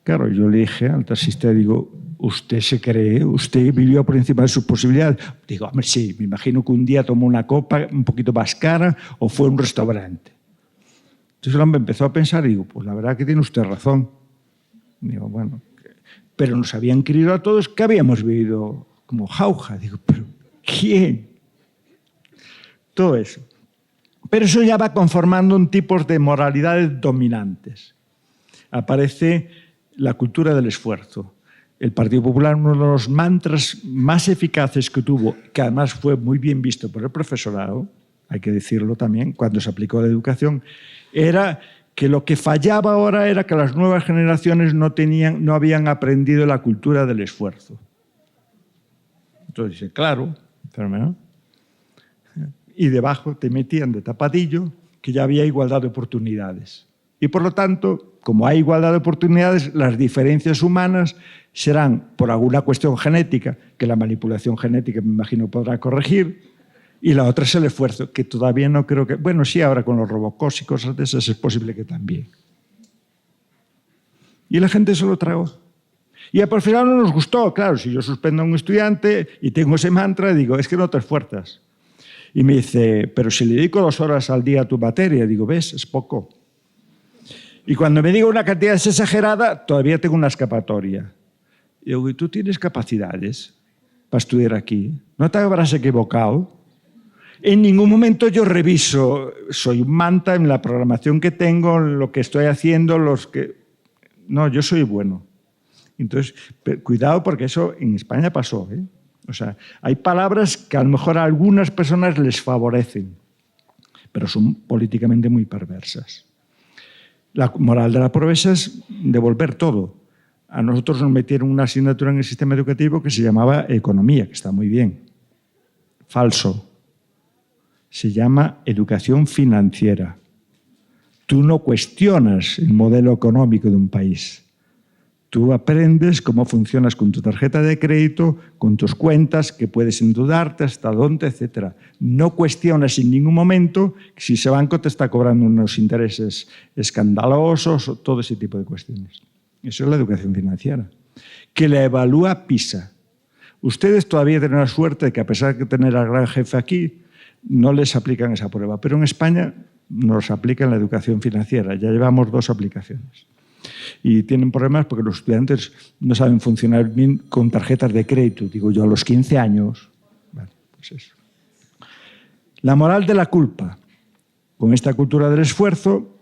Claro, yo le dije al taxista, digo, ¿usted se cree? ¿Usted vivió por encima de sus posibilidades? Digo, hombre, sí, me imagino que un día tomó una copa un poquito más cara o fue a un restaurante. Entonces el hombre empezó a pensar y digo, pues la verdad que tiene usted razón. Digo, bueno, pero nos habían creído a todos que habíamos vivido como jauja. Digo, ¿pero quién? Todo eso. Pero eso ya va conformando un tipo de moralidades dominantes. Aparece la cultura del esfuerzo. El Partido Popular, uno de los mantras más eficaces que tuvo, que además fue muy bien visto por el profesorado, hay que decirlo también, cuando se aplicó la educación, era que lo que fallaba ahora era que las nuevas generaciones no habían aprendido la cultura del esfuerzo. Entonces dice, claro, ¿no? Y debajo te metían de tapadillo que ya había igualdad de oportunidades. Y por lo tanto, como hay igualdad de oportunidades, las diferencias humanas serán por alguna cuestión genética, que la manipulación genética me imagino podrá corregir, y la otra es el esfuerzo, que todavía no creo que... Bueno, sí, ahora con los robocops y cosas de esas es posible que también. Y la gente se lo tragó. Y al final no nos gustó, claro, si yo suspendo a un estudiante y tengo ese mantra, digo, es que no te esfuerzas. Y me dice, pero si le dedico 2 horas al día a tu materia, digo, ¿ves? Es poco. Y cuando me digo una cantidad exagerada, todavía tengo una escapatoria. Y digo, ¿y tú tienes capacidades para estudiar aquí? ¿No te habrás equivocado? En ningún momento yo reviso, soy un manta en la programación que tengo, en lo que estoy haciendo, No, yo soy bueno. Entonces, cuidado porque eso en España pasó, ¿eh? O sea, hay palabras que a lo mejor a algunas personas les favorecen, pero son políticamente muy perversas. La moral de la promesa es devolver todo. A nosotros nos metieron una asignatura en el sistema educativo que se llamaba economía, que está muy bien. Falso. Se llama educación financiera. Tú no cuestionas el modelo económico de un país. Tú aprendes cómo funcionas con tu tarjeta de crédito, con tus cuentas, que puedes endeudarte, hasta dónde, etc. No cuestionas en ningún momento si ese banco te está cobrando unos intereses escandalosos o todo ese tipo de cuestiones. Eso es la educación financiera, que la evalúa PISA. Ustedes todavía tienen la suerte de que, a pesar de tener al gran jefe aquí, no les aplican esa prueba. Pero en España nos aplican la educación financiera. Ya llevamos 2 aplicaciones. Y tienen problemas porque los estudiantes no saben funcionar bien con tarjetas de crédito. Digo yo, a los 15 años. Vale, pues eso. La moral de la culpa, con esta cultura del esfuerzo,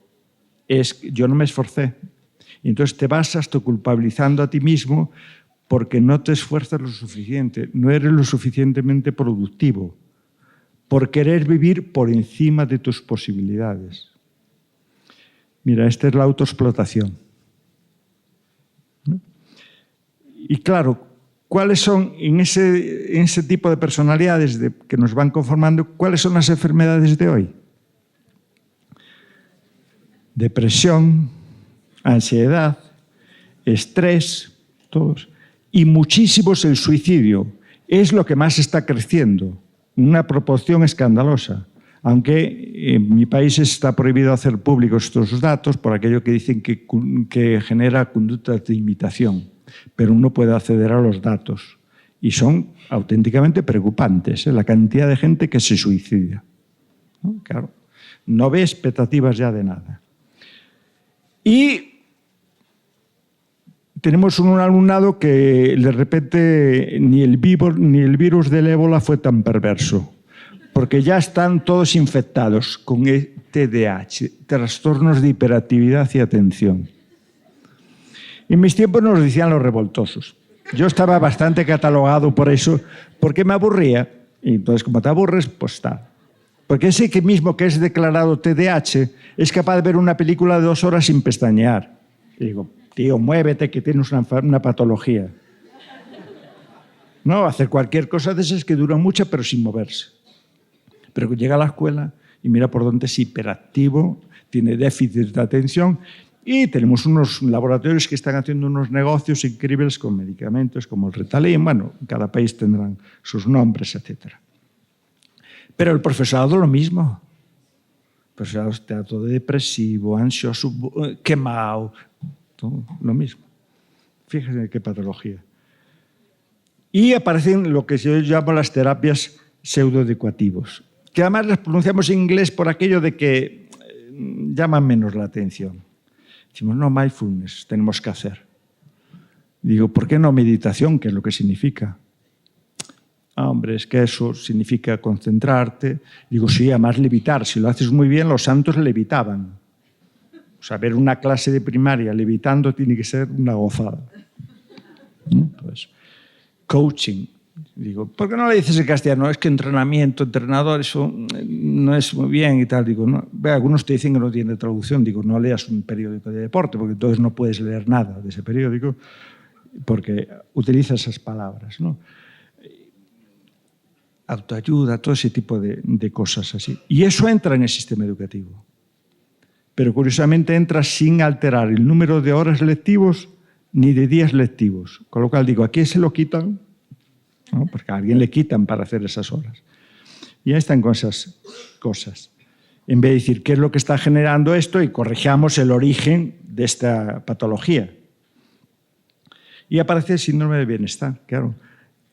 es que yo no me esforcé. Y entonces te vas hasta culpabilizando a ti mismo porque no te esfuerzas lo suficiente, no eres lo suficientemente productivo, por querer vivir por encima de tus posibilidades. Mira, esta es la autoexplotación. Y claro, ¿cuáles son, en ese tipo de personalidades que nos van conformando, cuáles son las enfermedades de hoy? Depresión, ansiedad, estrés, todos. Y muchísimos el suicidio. Es lo que más está creciendo, una proporción escandalosa. Aunque en mi país está prohibido hacer públicos estos datos por aquello que dicen que genera conductas de imitación. Pero uno puede acceder a los datos. Y son auténticamente preocupantes, ¿eh? La cantidad de gente que se suicida. ¿No? Claro, no ve expectativas ya de nada. Y tenemos un alumnado que de repente ni el virus del ébola fue tan perverso, porque ya están todos infectados con TDAH, trastornos de hiperactividad y atención. En mis tiempos nos decían los revoltosos. Yo estaba bastante catalogado por eso, porque me aburría. Y entonces, como te aburres, pues tal. Porque ese que mismo que es declarado TDAH es capaz de ver una película de 2 horas sin pestañear. Y digo, tío, muévete que tienes una patología. No, hacer cualquier cosa de esas que dura mucho, pero sin moverse. Pero llega a la escuela y mira por dónde es hiperactivo, tiene déficit de atención. Y tenemos unos laboratorios que están haciendo unos negocios increíbles con medicamentos como el Ritalin. Bueno, en cada país tendrán sus nombres, etc. Pero el profesorado lo mismo. El profesorado está todo depresivo, ansioso, quemado, todo lo mismo. Fíjense qué patología. Y aparecen lo que yo llamo las terapias pseudoadecuativos, que además las pronunciamos en inglés por aquello de que llaman menos la atención. Decimos, no, mindfulness tenemos que hacer. Digo, ¿por qué no meditación? ¿Qué es lo que significa? Ah, hombre, es que eso significa concentrarte. Digo, sí, además levitar. Si lo haces muy bien, los santos levitaban. O sea, ver una clase de primaria levitando tiene que ser una gozada. Pues, coaching. Digo, ¿por qué no le dices en castellano? Es que entrenamiento, entrenador, eso no es muy bien y tal. Digo, no. Algunos te dicen que no tiene traducción. Digo, no leas un periódico de deporte, porque entonces no puedes leer nada de ese periódico, porque utiliza esas palabras, ¿no? Autoayuda, todo ese tipo de cosas así. Y eso entra en el sistema educativo. Pero curiosamente entra sin alterar el número de horas lectivos ni de días lectivos. Con lo cual digo, aquí se lo quitan, ¿no? Porque a alguien le quitan para hacer esas horas. Y ahí están con esas cosas. En vez de decir qué es lo que está generando esto y corrijamos el origen de esta patología. Y aparece el síndrome de bienestar, claro.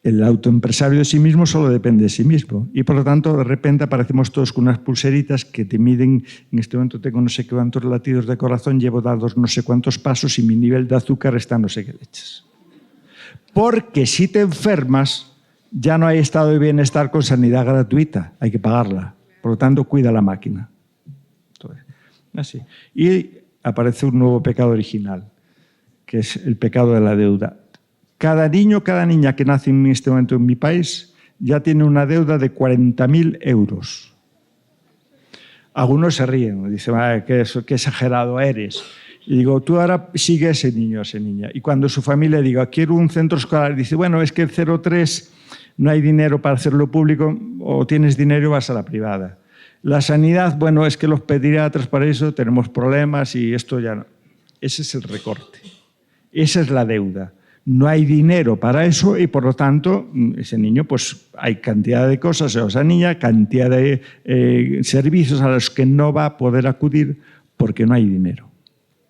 El autoempresario de sí mismo solo depende de sí mismo. Y por lo tanto, de repente aparecemos todos con unas pulseritas que te miden, en este momento tengo no sé cuántos latidos de corazón, llevo dados no sé cuántos pasos y mi nivel de azúcar está no sé qué leches. Porque si te enfermas, ya no hay estado de bienestar con sanidad gratuita, hay que pagarla. Por lo tanto, cuida la máquina. Entonces, así. Y aparece un nuevo pecado original, que es el pecado de la deuda. Cada niño, cada niña que nace en este momento en mi país ya tiene una deuda de 40.000 euros. Algunos se ríen, dicen, qué exagerado eres. Y digo, tú ahora sigue a ese niño, a esa niña. Y cuando su familia diga, quiero un centro escolar, dice, bueno, es que el 03 no hay dinero para hacerlo público, o tienes dinero y vas a la privada. La sanidad, bueno, es que los pediatras para eso tenemos problemas y esto ya no. Ese es el recorte. Esa es la deuda. No hay dinero para eso y, por lo tanto, ese niño, pues hay cantidad de cosas, o esa niña, cantidad de servicios a los que no va a poder acudir porque no hay dinero,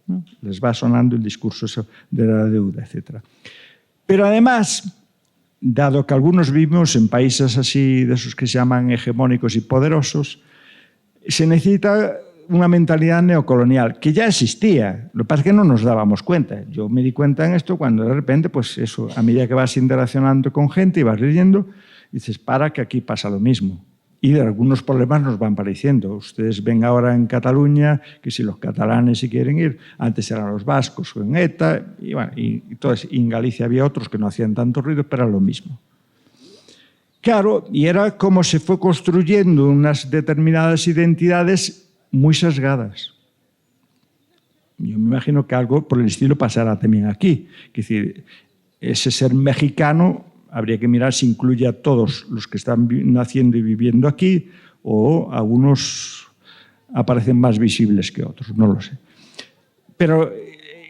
¿no? Les va sonando el discurso de la deuda, etc. Pero además, dado que algunos vivimos en países así, de esos que se llaman hegemónicos y poderosos, se necesita una mentalidad neocolonial, que ya existía, lo que pasa es que no nos dábamos cuenta. Yo me di cuenta en esto cuando de repente, pues eso, a medida que vas interaccionando con gente y vas leyendo, dices, para que aquí pasa lo mismo. Y de algunos problemas nos van pareciendo. Ustedes ven ahora en Cataluña que si los catalanes si quieren ir, antes eran los vascos o en ETA, y bueno, y en Galicia había otros que no hacían tanto ruido, pero era lo mismo. Claro, y era como se fue construyendo unas determinadas identidades muy sesgadas. Yo me imagino que algo por el estilo pasará también aquí. Es decir, ese ser mexicano habría que mirar si incluye a todos los que están naciendo y viviendo aquí o algunos aparecen más visibles que otros, no lo sé. Pero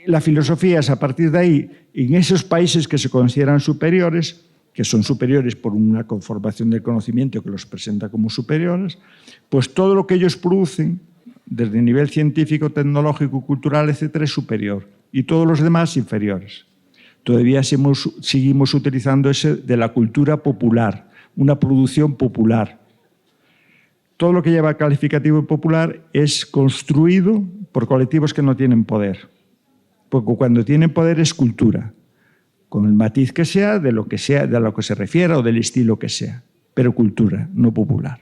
la filosofía es a partir de ahí, en esos países que se consideran superiores, que son superiores por una conformación del conocimiento que los presenta como superiores, pues todo lo que ellos producen desde el nivel científico, tecnológico, cultural, etcétera, es superior. Y todos los demás, inferiores. Todavía seguimos utilizando ese de la cultura popular, una producción popular. Todo lo que lleva calificativo popular es construido por colectivos que no tienen poder. Porque cuando tienen poder es cultura, con el matiz que sea, de lo que se refiera o del estilo que sea. Pero cultura, no popular.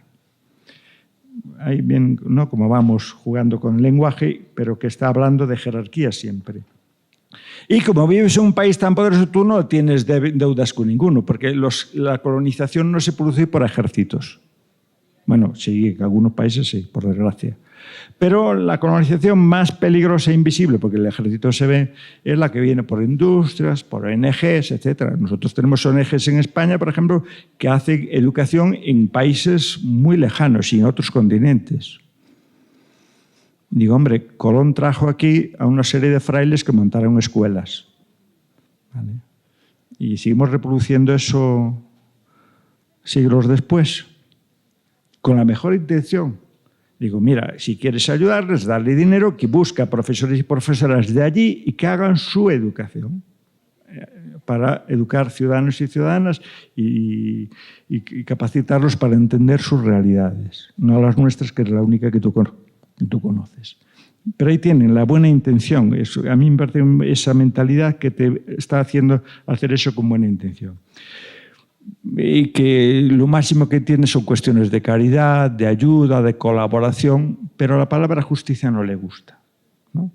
Ahí bien, ¿no? Como vamos jugando con el lenguaje, pero que está hablando de jerarquía siempre. Y como vives en un país tan poderoso, tú no tienes deudas con ninguno, porque la colonización no se produce por ejércitos. Bueno, sí, en algunos países sí, por desgracia. Pero la colonización más peligrosa e invisible, porque el ejército se ve, es la que viene por industrias, por ONGs, etc. Nosotros tenemos ONGs en España, por ejemplo, que hacen educación en países muy lejanos y en otros continentes. Digo, hombre, Colón trajo aquí a una serie de frailes que montaron escuelas. ¿Vale? Y seguimos reproduciendo eso siglos después, con la mejor intención. Digo, mira, si quieres ayudarles, darle dinero, que busca profesores y profesoras de allí y que hagan su educación para educar ciudadanos y ciudadanas y capacitarlos para entender sus realidades, no las nuestras, que es la única que tú conoces. Pero ahí tienen la buena intención. A mí me parece esa mentalidad que te está haciendo hacer eso con buena intención. Y que lo máximo que tiene son cuestiones de caridad, de ayuda, de colaboración, pero la palabra justicia no le gusta, ¿no?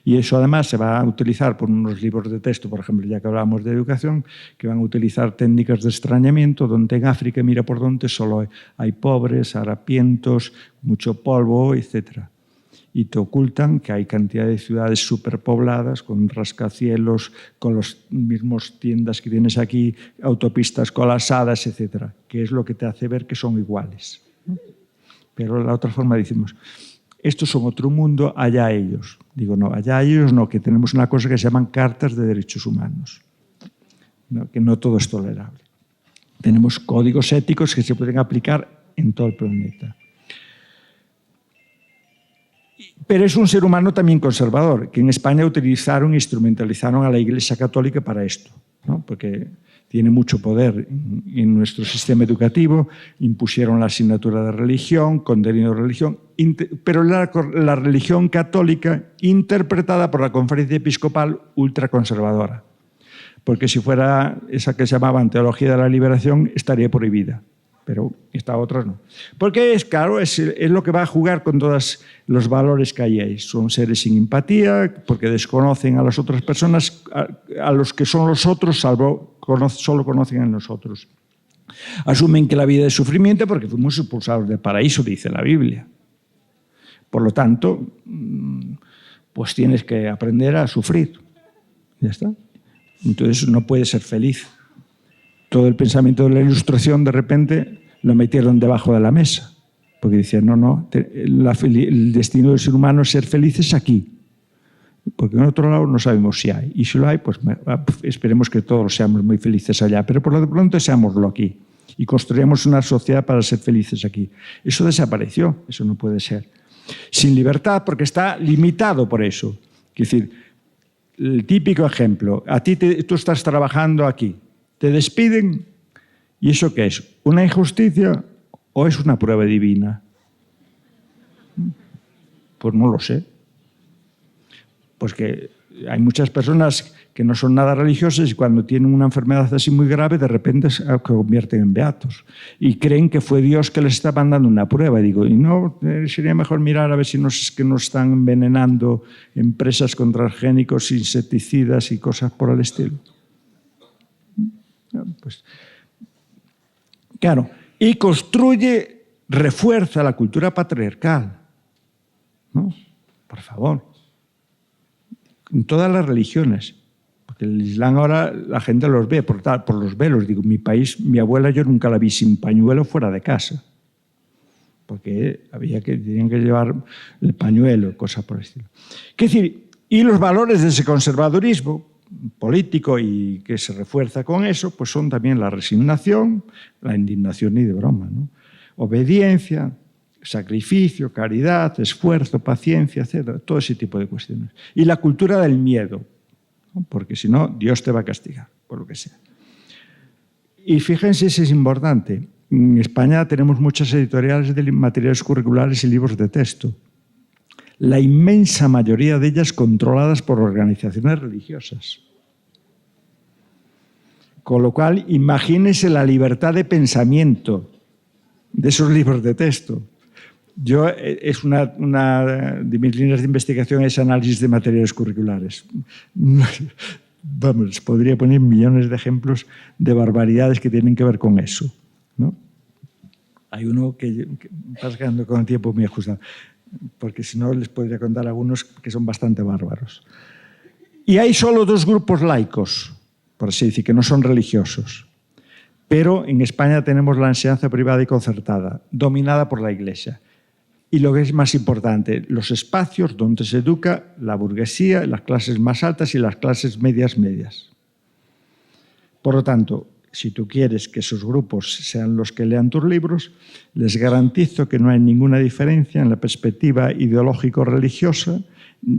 Y eso además se va a utilizar por unos libros de texto, por ejemplo, ya que hablamos de educación, que van a utilizar técnicas de extrañamiento, donde en África, mira por donde, solo hay pobres, harapientos, mucho polvo, etc. Y te ocultan que hay cantidad de ciudades superpobladas, con rascacielos, con las mismas tiendas que tienes aquí, autopistas colapsadas, etc. Que es lo que te hace ver que son iguales. Pero de la otra forma decimos, estos son otro mundo, allá ellos. Digo, no, allá ellos no, que tenemos una cosa que se llaman cartas de derechos humanos, ¿no? Que no todo es tolerable. Tenemos códigos éticos que se pueden aplicar en todo el planeta. Pero es un ser humano también conservador, que en España utilizaron e instrumentalizaron a la Iglesia Católica para esto, ¿no? Porque tiene mucho poder en nuestro sistema educativo, impusieron la asignatura de religión, contenido de religión, pero la religión católica interpretada por la Conferencia Episcopal ultraconservadora, porque si fuera esa que se llamaban Teología de la Liberación estaría prohibida, pero esta otra no. Porque es claro, es lo que va a jugar con todos los valores que hay ahí. Son seres sin empatía, porque desconocen a las otras personas, a los que son los otros, solo conocen a nosotros. Asumen que la vida es sufrimiento porque fuimos expulsados del paraíso, dice la Biblia. Por lo tanto, pues tienes que aprender a sufrir. Ya está. Entonces no puedes ser feliz. Todo el pensamiento de la Ilustración de repente lo metieron debajo de la mesa, porque decían, no, el destino del ser humano es ser felices aquí, porque en otro lado no sabemos si hay, y si lo hay, pues esperemos que todos seamos muy felices allá, pero por lo de pronto seámoslo aquí, y construyamos una sociedad para ser felices aquí. Eso desapareció, eso no puede ser. Sin libertad, porque está limitado por eso. Es decir, el típico ejemplo, tú estás trabajando aquí, te despiden, ¿y eso qué es? ¿Una injusticia o es una prueba divina? Pues no lo sé. Pues que hay muchas personas que no son nada religiosas y cuando tienen una enfermedad así muy grave, de repente se convierten en beatos. Y creen que fue Dios que les estaba dando una prueba. Y digo, ¿y no sería mejor mirar a ver si es que nos están envenenando empresas con transgénicos, insecticidas y cosas por el estilo? Pues, claro, y refuerza la cultura patriarcal, ¿no? Por favor. En todas las religiones. Porque el Islam ahora la gente los ve por los velos. Digo, en mi país, mi abuela yo nunca la vi sin pañuelo fuera de casa. Porque tenían que llevar el pañuelo, cosas por el estilo. Es decir, y los valores de ese conservadurismo político y que se refuerza con eso, pues son también la resignación, la indignación ni de broma, ¿no? Obediencia, sacrificio, caridad, esfuerzo, paciencia, etc. Todo ese tipo de cuestiones. Y la cultura del miedo, ¿no? Porque si no, Dios te va a castigar, por lo que sea. Y fíjense si es importante. En España tenemos muchas editoriales de materiales curriculares y libros de texto. La inmensa mayoría de ellas controladas por organizaciones religiosas. Con lo cual, imagínense la libertad de pensamiento de esos libros de texto. Es una de mis líneas de investigación es análisis de materiales curriculares. Vamos, podría poner millones de ejemplos de barbaridades que tienen que ver con eso, ¿no? Hay uno que está quedando con el tiempo muy ajustado, porque si no les podría contar algunos que son bastante bárbaros. Y hay solo dos grupos laicos, por así decir, que no son religiosos. Pero en España tenemos la enseñanza privada y concertada, dominada por la Iglesia. Y lo que es más importante, los espacios donde se educa la burguesía, las clases más altas y las clases medias. Por lo tanto, si tú quieres que esos grupos sean los que lean tus libros, les garantizo que no hay ninguna diferencia en la perspectiva ideológico-religiosa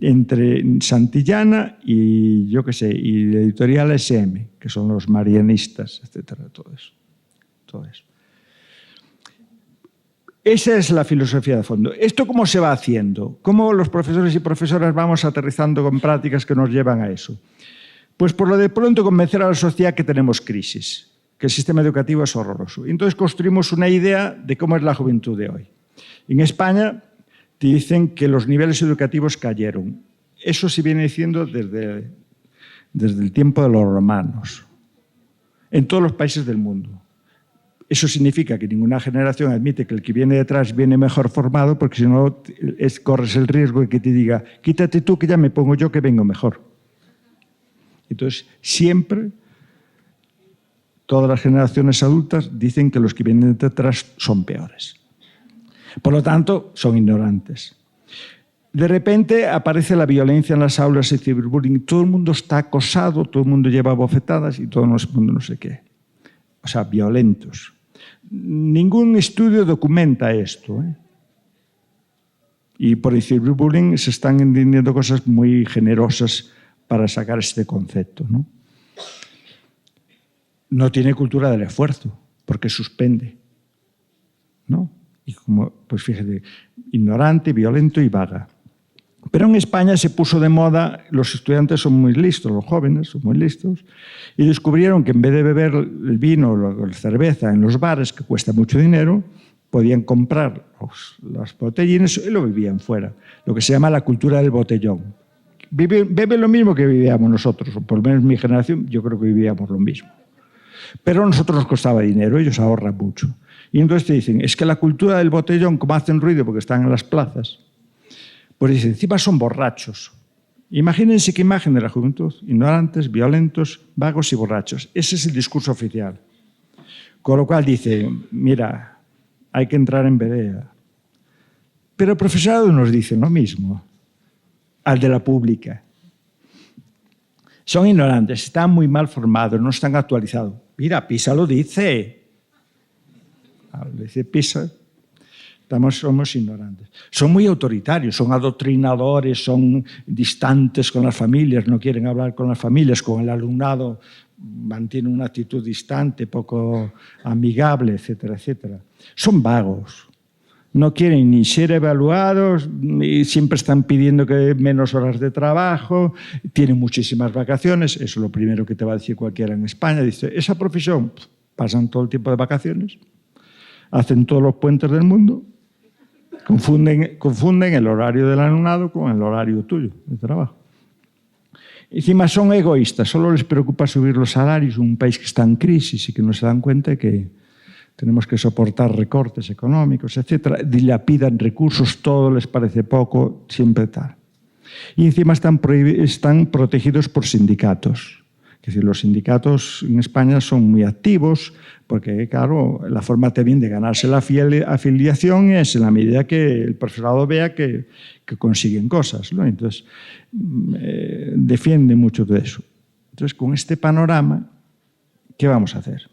entre Santillana y, yo qué sé, y la editorial SM, que son los marianistas, etcétera, todo eso. Esa es la filosofía de fondo. ¿Esto cómo se va haciendo? ¿Cómo los profesores y profesoras vamos aterrizando con prácticas que nos llevan a eso? Pues por lo de pronto convencer a la sociedad que tenemos crisis, que el sistema educativo es horroroso. Y entonces construimos una idea de cómo es la juventud de hoy. En España te dicen que los niveles educativos cayeron. eso se viene diciendo desde el tiempo de los romanos, en todos los países del mundo. Eso significa que ninguna generación admite que el que viene detrás viene mejor formado, porque si no corres el riesgo de que te diga, quítate tú que ya me pongo yo que vengo mejor. Entonces, siempre, todas las generaciones adultas dicen que los que vienen detrás son peores. Por lo tanto, son ignorantes. De repente aparece la violencia en las aulas y ciberbullying. Todo el mundo está acosado, todo el mundo lleva bofetadas y todo el mundo no sé qué. O sea, violentos. Ningún estudio documenta esto, ¿eh? Y por el ciberbullying se están entendiendo cosas muy generosas para sacar este concepto, ¿no? No tiene cultura del esfuerzo, porque suspende, ¿no? Y como, pues fíjate, ignorante, violento y vaga. Pero en España se puso de moda, los estudiantes son muy listos, los jóvenes son muy listos, y descubrieron que en vez de beber el vino o la cerveza en los bares, que cuesta mucho dinero, podían comprar las botellines y lo bebían fuera, lo que se llama la cultura del botellón. Beben lo mismo que vivíamos nosotros, o por lo menos mi generación, yo creo que vivíamos lo mismo. Pero a nosotros nos costaba dinero, ellos ahorran mucho. Y entonces te dicen, es que la cultura del botellón, como hacen ruido porque están en las plazas, pues dicen, encima son borrachos. Imagínense qué imagen de la juventud, ignorantes, violentos, vagos y borrachos. Ese es el discurso oficial. Con lo cual dice, mira, hay que entrar en vereda. Pero el profesorado nos dice lo mismo, al de la pública. Son ignorantes, están muy mal formados, no están actualizados. Mira, PISA lo dice. Lo dice PISA. Somos ignorantes. Son muy autoritarios, son adoctrinadores, son distantes con las familias, no quieren hablar con las familias, con el alumnado mantienen una actitud distante, poco amigable, etcétera, etcétera. Son vagos. No quieren ni ser evaluados, y siempre están pidiendo que menos horas de trabajo, tienen muchísimas vacaciones, eso es lo primero que te va a decir cualquiera en España. Dice, esa profesión, pasan todo el tiempo de vacaciones, hacen todos los puentes del mundo, confunden el horario del alumnado con el horario tuyo de trabajo. Encima son egoístas, solo les preocupa subir los salarios, un país que está en crisis y que no se dan cuenta que tenemos que soportar recortes económicos, etc. Dilapidan recursos, todo les parece poco, siempre tal. Y encima están protegidos por sindicatos. Es decir, los sindicatos en España son muy activos porque, claro, la forma también de ganarse la afiliación es en la medida que el profesorado vea que consiguen cosas, ¿no? Entonces, defiende mucho de eso. Entonces, con este panorama, ¿qué vamos a hacer?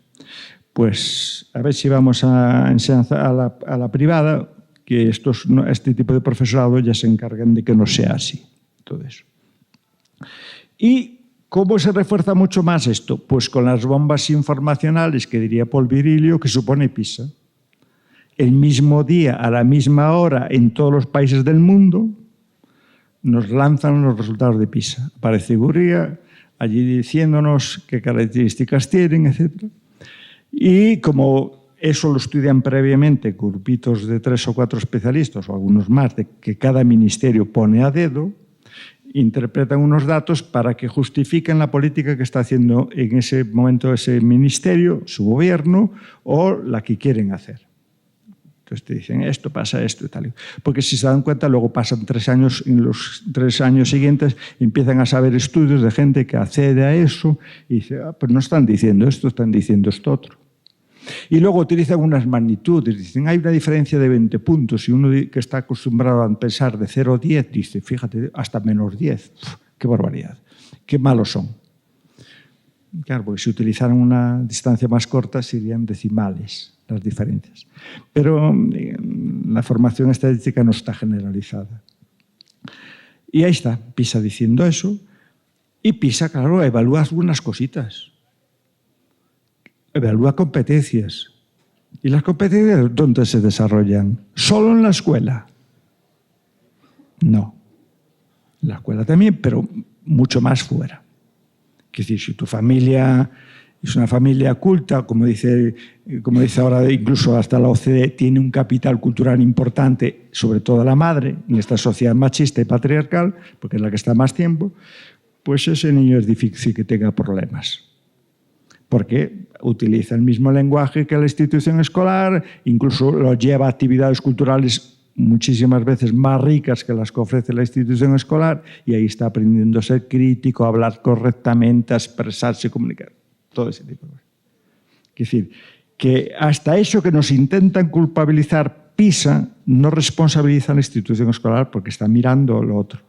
Pues a ver si vamos a enseñanza a la privada, que este tipo de profesorado ya se encargan de que no sea así, todo eso. ¿Y cómo se refuerza mucho más esto? Pues con las bombas informacionales, que diría Paul Virilio, que supone PISA. El mismo día, a la misma hora, en todos los países del mundo, nos lanzan los resultados de PISA. Aparece Gurría allí diciéndonos qué características tienen, etc. Y como eso lo estudian previamente grupitos de 3 o 4 especialistas, o algunos más, de que cada ministerio pone a dedo, interpretan unos datos para que justifiquen la política que está haciendo en ese momento ese ministerio, su gobierno, o la que quieren hacer. Entonces te dicen, esto pasa, esto y tal. Porque si se dan cuenta, luego pasan 3 años, en los 3 años siguientes empiezan a saber estudios de gente que accede a eso y dice, pues no están diciendo esto, están diciendo esto otro. Y luego utilizan unas magnitudes, dicen, hay una diferencia de 20 puntos y uno que está acostumbrado a pensar de 0 a 10 dice, fíjate, hasta menos 10. ¡Qué barbaridad! ¡Qué malos son! Claro, porque si utilizaran una distancia más corta serían decimales las diferencias. Pero la formación estadística no está generalizada. Y ahí está, PISA diciendo eso. Y PISA, claro, evalúa algunas cositas. Evalúa competencias. ¿Y las competencias dónde se desarrollan? ¿Solo en la escuela? No. En la escuela también, pero mucho más fuera. Es decir, si tu familia Es una familia culta, como dice ahora incluso hasta la OCDE, tiene un capital cultural importante, sobre todo la madre, en esta sociedad machista y patriarcal, porque es la que está más tiempo, pues ese niño es difícil que tenga problemas. Porque utiliza el mismo lenguaje que la institución escolar, incluso lo lleva a actividades culturales muchísimas veces más ricas que las que ofrece la institución escolar, y ahí está aprendiendo a ser crítico, a hablar correctamente, a expresarse, comunicar, todo ese tipo de cosas. Es decir, que hasta eso que nos intentan culpabilizar PISA no responsabiliza a la institución escolar porque está mirando lo otro.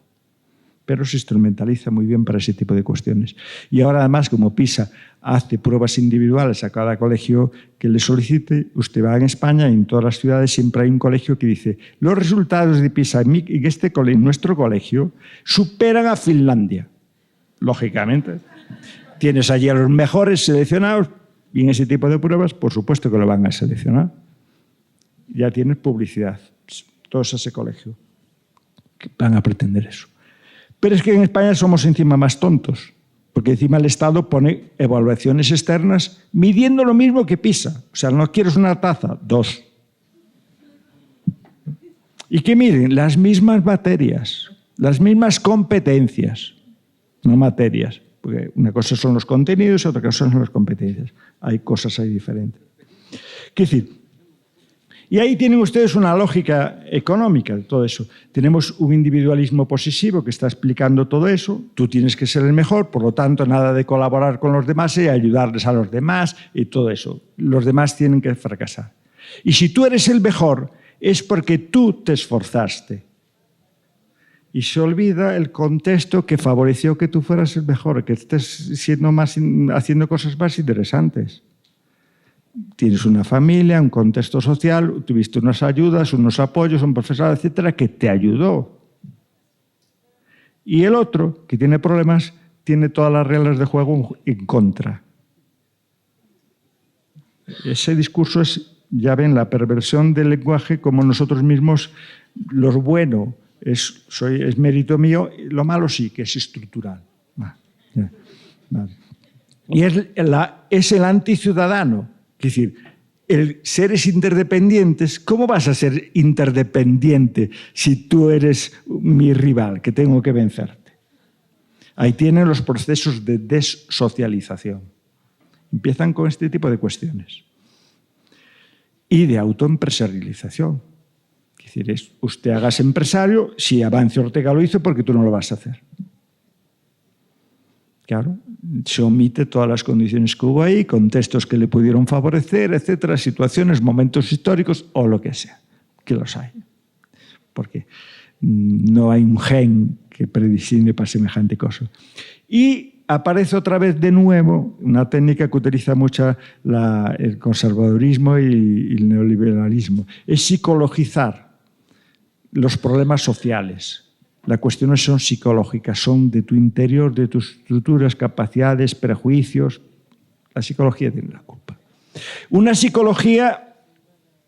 Pero se instrumentaliza muy bien para ese tipo de cuestiones. Y ahora, además, como PISA hace pruebas individuales a cada colegio que le solicite, usted va en España y en todas las ciudades siempre hay un colegio que dice los resultados de PISA en nuestro colegio superan a Finlandia. Lógicamente. Tienes allí a los mejores seleccionados y en ese tipo de pruebas, por supuesto que lo van a seleccionar. Ya tienes publicidad. Todos a ese colegio que van a pretender eso. Pero es que en España somos encima más tontos, porque encima el Estado pone evaluaciones externas midiendo lo mismo que PISA. O sea, no quieres una taza, 2. Y que miren las mismas materias, las mismas competencias, no materias, porque una cosa son los contenidos y otra cosa son las competencias. Hay cosas ahí diferentes. ¿Qué decir? Y ahí tienen ustedes una lógica económica de todo eso. Tenemos un individualismo posesivo que está explicando todo eso. Tú tienes que ser el mejor, por lo tanto, nada de colaborar con los demás y ayudarles a los demás y todo eso. Los demás tienen que fracasar. Y si tú eres el mejor, es porque tú te esforzaste. Y se olvida el contexto que favoreció que tú fueras el mejor, que estés haciendo cosas más interesantes. Tienes una familia, un contexto social, tuviste unas ayudas, unos apoyos, un profesor, etcétera, que te ayudó. Y el otro, que tiene problemas, tiene todas las reglas de juego en contra. Ese discurso es, ya ven, la perversión del lenguaje, como nosotros mismos, lo bueno es mérito mío, lo malo sí, que es estructural. Vale. Y es el anticiudadano. Es decir, seres interdependientes, ¿cómo vas a ser interdependiente si tú eres mi rival, que tengo que vencerte? Ahí tienen los procesos de desocialización. Empiezan con este tipo de cuestiones. Y de autoempresarialización. Es decir, usted hágase empresario, si Amancio Ortega lo hizo, porque tú no lo vas a hacer. Claro, se omite todas las condiciones que hubo ahí, contextos que le pudieron favorecer, etcétera, situaciones, momentos históricos o lo que sea, que los hay. Porque no hay un gen que predestine para semejante cosa. Y aparece otra vez de nuevo una técnica que utiliza mucho el conservadurismo y el neoliberalismo. Es psicologizar los problemas sociales. Las cuestiones son psicológicas, son de tu interior, de tus estructuras, capacidades, prejuicios. La psicología tiene la culpa. Una psicología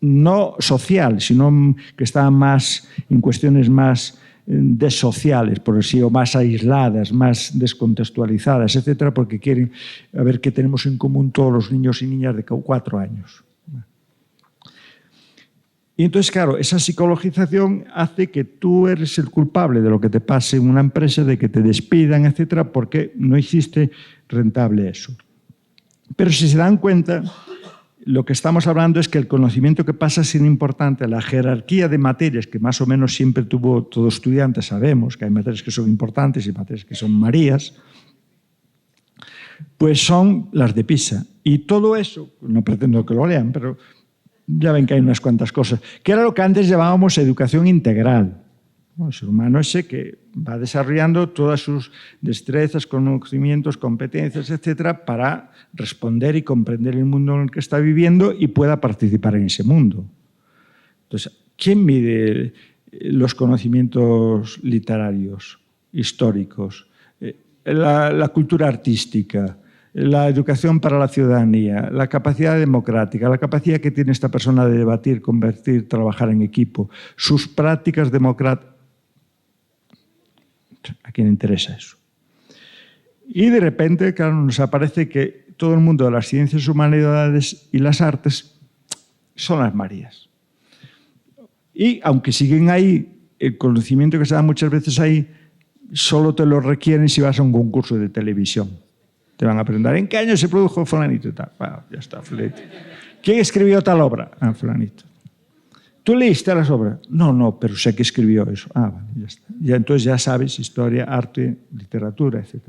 no social, sino que está más en cuestiones más desociales, por decirlo, más aisladas, más descontextualizadas, etcétera, porque quieren ver qué tenemos en común todos los niños y niñas de 4 años. Y entonces, claro, esa psicologización hace que tú eres el culpable de lo que te pase en una empresa, de que te despidan, etcétera, porque no hiciste rentable eso. Pero si se dan cuenta, lo que estamos hablando es que el conocimiento que pasa es importante. La jerarquía de materias que más o menos siempre tuvo todo estudiante, sabemos que hay materias que son importantes y materias que son Marías, pues son las de PISA. Y todo eso, no pretendo que lo lean, pero ya ven que hay unas cuantas cosas, que era lo que antes llamábamos educación integral. El ser humano ese que va desarrollando todas sus destrezas, conocimientos, competencias, etcétera, para responder y comprender el mundo en el que está viviendo y pueda participar en ese mundo. Entonces, ¿quién mide los conocimientos literarios, históricos, la cultura artística, la educación para la ciudadanía, la capacidad democrática, la capacidad que tiene esta persona de debatir, convertir, trabajar en equipo, sus prácticas democráticas? ¿A quién interesa eso? Y de repente, claro, nos aparece que todo el mundo de las ciencias, humanidades y las artes son las Marías. Y aunque siguen ahí, el conocimiento que se da muchas veces ahí solo te lo requieren si vas a un concurso de televisión. Te van a preguntar, ¿en qué año se produjo fulanito y tal? Bueno, ya está, fulanito. ¿Quién escribió tal obra? Ah, fulanito. ¿Tú leíste las obras? No, pero sé que escribió eso. Ah, bueno, ya está. Ya, entonces ya sabes historia, arte, literatura, etc.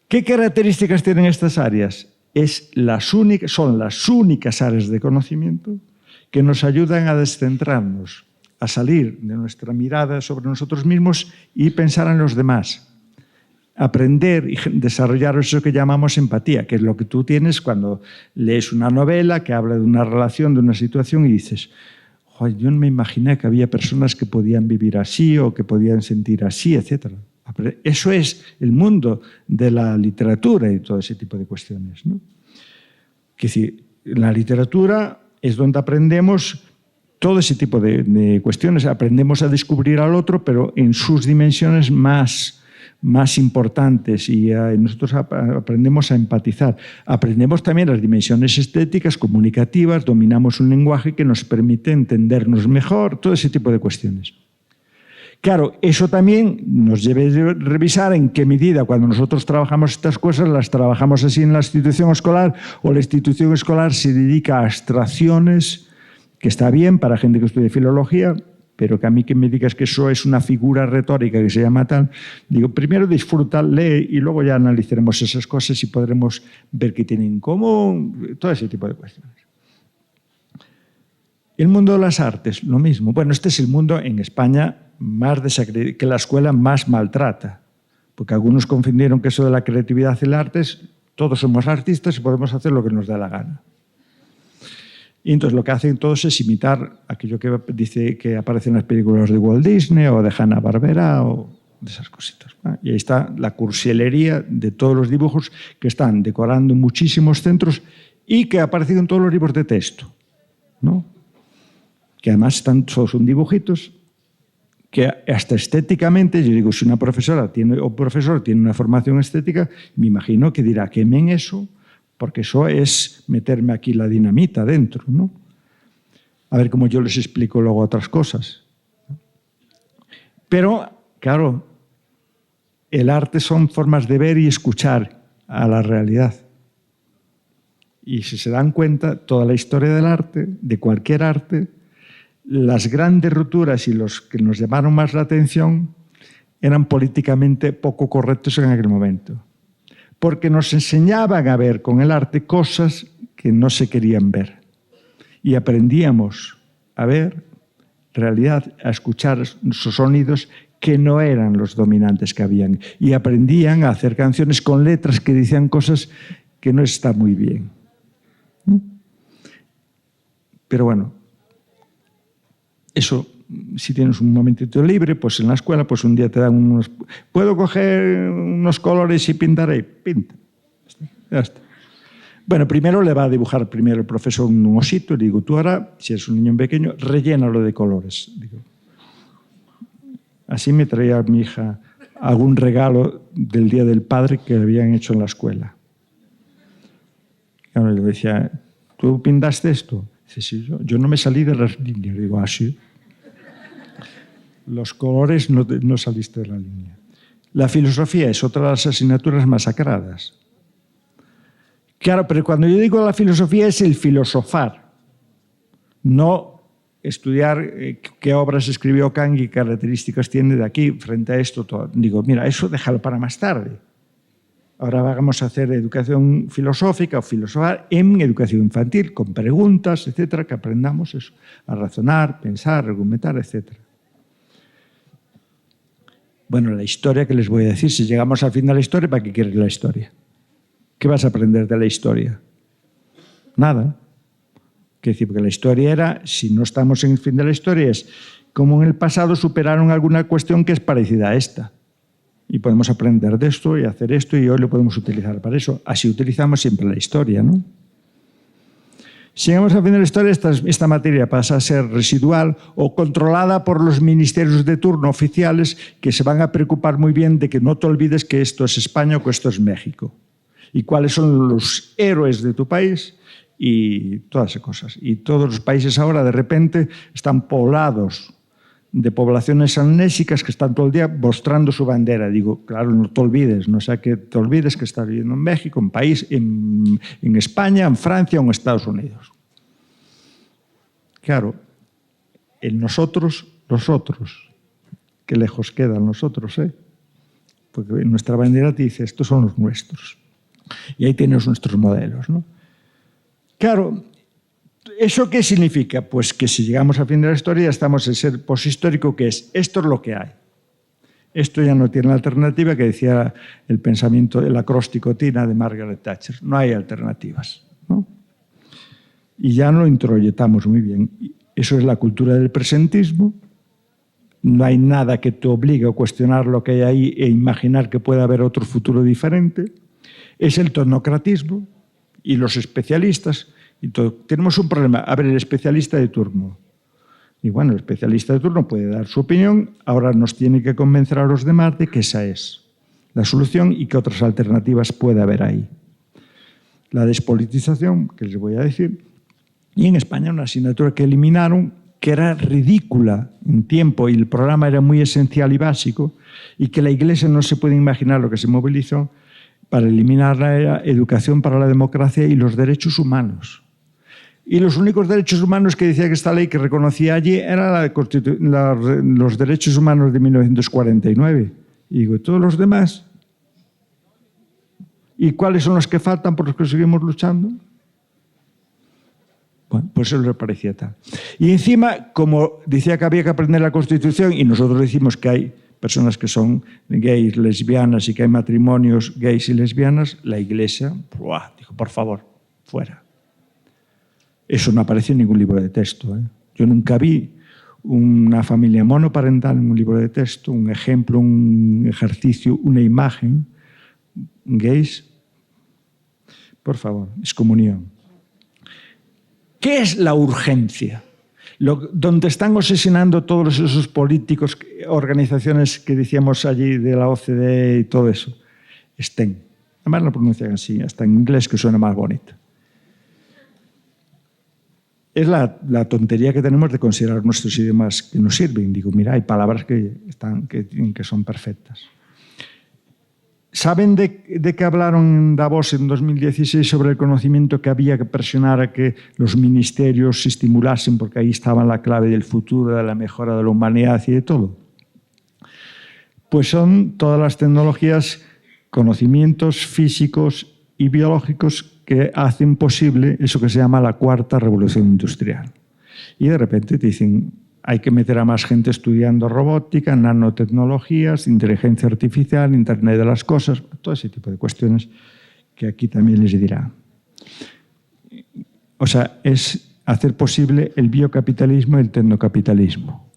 ¿Qué características tienen estas áreas? Son las únicas áreas de conocimiento que nos ayudan a descentrarnos, a salir de nuestra mirada sobre nosotros mismos y pensar en los demás. Aprender y desarrollar eso que llamamos empatía, que es lo que tú tienes cuando lees una novela que habla de una relación, de una situación y dices, yo no me imaginé que había personas que podían vivir así o que podían sentir así, etc. Eso es el mundo de la literatura y todo ese tipo de cuestiones, ¿no? Que decir, la literatura es donde aprendemos todo ese tipo de cuestiones. Aprendemos a descubrir al otro, pero en sus dimensiones más importantes, y nosotros aprendemos a empatizar. Aprendemos también las dimensiones estéticas, comunicativas, dominamos un lenguaje que nos permite entendernos mejor, todo ese tipo de cuestiones. Claro, eso también nos debe de revisar en qué medida cuando nosotros trabajamos estas cosas las trabajamos así en la institución escolar o la institución escolar se dedica a abstracciones, que está bien para gente que estudie filología, pero que a mí que me digas que eso es una figura retórica que se llama tal, digo, primero disfruta, lee y luego ya analizaremos esas cosas y podremos ver qué tienen en común, todo ese tipo de cuestiones. El mundo de las artes, lo mismo. Bueno, este es el mundo en España que la escuela más maltrata, porque algunos confundieron que eso de la creatividad y el arte es, todos somos artistas y podemos hacer lo que nos da la gana. Y entonces lo que hacen todos es imitar aquello que dice que aparece en las películas de Walt Disney o de Hanna-Barbera o de esas cositas. Y ahí está la cursilería de todos los dibujos que están decorando muchísimos centros y que ha aparecido en todos los libros de texto, ¿no? Que además son dibujitos que hasta estéticamente, yo digo, si una profesora o profesor tiene una formación estética, me imagino que dirá, quemen eso, porque eso es meterme aquí la dinamita dentro, ¿no? A ver cómo yo les explico luego otras cosas. Pero, claro, el arte son formas de ver y escuchar a la realidad. Y si se dan cuenta, toda la historia del arte, de cualquier arte, las grandes rupturas y los que nos llamaron más la atención eran políticamente poco correctos en aquel momento. Porque nos enseñaban a ver con el arte cosas que no se querían ver. Y aprendíamos a ver realidad, a escuchar esos sonidos que no eran los dominantes que habían. Y aprendían a hacer canciones con letras que decían cosas que no están muy bien. Pero bueno, eso, si tienes un momentito libre, pues en la escuela, pues un día te dan unos... ¿Puedo coger unos colores y pintar ahí? Pinta. Ya está. Bueno, primero le va a dibujar primero el profesor un osito. Le digo, tú ahora, si eres un niño pequeño, rellénalo de colores. Digo, así me traía mi hija algún regalo del Día del Padre que le habían hecho en la escuela. Y ahora le decía, ¿tú pintaste esto? Dice, sí, yo no me salí de las líneas. Digo, ah, sí. Los colores no saliste de la línea. La filosofía es otra de las asignaturas masacradas. Claro, pero cuando yo digo la filosofía es el filosofar, no estudiar qué obras escribió Kant y qué características tiene de aquí frente a esto. Todo. Digo, mira, eso déjalo para más tarde. Ahora vamos a hacer educación filosófica o filosofar en educación infantil, con preguntas, etcétera, que aprendamos eso, a razonar, pensar, argumentar, etcétera. Bueno, la historia que les voy a decir, si llegamos al fin de la historia, ¿para qué quieres la historia? ¿Qué vas a aprender de la historia? Nada. Quiere decir, porque la historia era, si no estamos en el fin de la historia, es como en el pasado superaron alguna cuestión que es parecida a esta. Y podemos aprender de esto y hacer esto y hoy lo podemos utilizar para eso. Así utilizamos siempre la historia, ¿no? Si llegamos al fin de la historia, esta materia pasa a ser residual o controlada por los ministerios de turno oficiales que se van a preocupar muy bien de que no te olvides que esto es España o que esto es México. y cuáles son los héroes de tu país y todas esas cosas. Y todos los países ahora de repente están poblados de poblaciones amnésicas que están todo el día mostrando su bandera. Digo, claro, no te olvides, no sea que te olvides que estás viviendo en México, en país, en España, en Francia o en Estados Unidos. Claro, en nosotros, los otros, qué lejos quedan nosotros, ¿eh? Porque nuestra bandera te dice, estos son los nuestros. Y ahí tienes nuestros modelos, ¿no? Claro, ¿eso qué significa? Pues que si llegamos al fin de la historia estamos en ser poshistórico, que es, esto es lo que hay. Esto ya no tiene alternativa, que decía el pensamiento, el acróstico Tina de Margaret Thatcher. No hay alternativas, ¿no? Y ya lo introyectamos muy bien. Eso es la cultura del presentismo. No hay nada que te obligue a cuestionar lo que hay ahí e imaginar que puede haber otro futuro diferente. Es el tecnocratismo y los especialistas. Y todo. Tenemos un problema. A ver, el especialista de turno. Y bueno, el especialista de turno puede dar su opinión. Ahora nos tiene que convencer a los demás de que esa es la solución y que otras alternativas puede haber ahí. La despolitización, que les voy a decir. Y en España una asignatura que eliminaron, que era ridícula en tiempo y el programa era muy esencial y básico, y que la Iglesia no se puede imaginar lo que se movilizó para eliminar la educación para la democracia y los derechos humanos. Y los únicos derechos humanos que decía que esta ley que reconocía allí eran los derechos humanos de 1949. Y digo, ¿todos los demás? ¿Y cuáles son los que faltan por los que seguimos luchando? Bueno, pues eso le parecía tal. Y encima, como decía que había que aprender la Constitución, y nosotros decimos que hay personas que son gays, lesbianas y que hay matrimonios gays y lesbianas, la Iglesia dijo, por favor, fuera. Eso no aparece en ningún libro de texto, ¿eh? Yo nunca vi una familia monoparental en un libro de texto, un ejemplo, un ejercicio, una imagen. Gays, por favor, excomunión. ¿Qué es la urgencia? Donde están obsesionando todos esos políticos, organizaciones que decíamos allí de la OCDE y todo eso. STEM. Además lo pronuncian así, hasta en inglés, que suena más bonito. Es la tontería que tenemos de considerar nuestros idiomas que nos sirven. Digo, mira, hay palabras que son perfectas. ¿Saben de qué hablaron en Davos en 2016 sobre el conocimiento que había que presionar a que los ministerios se estimulasen porque ahí estaba la clave del futuro, de la mejora de la humanidad y de todo? Pues son todas las tecnologías, conocimientos físicos y biológicos que hacen posible eso que se llama la cuarta revolución industrial. Y de repente te dicen, hay que meter a más gente estudiando robótica, nanotecnologías, inteligencia artificial, Internet de las cosas, todo ese tipo de cuestiones que aquí también les dirá. O sea, es hacer posible el biocapitalismo y el tecnocapitalismo.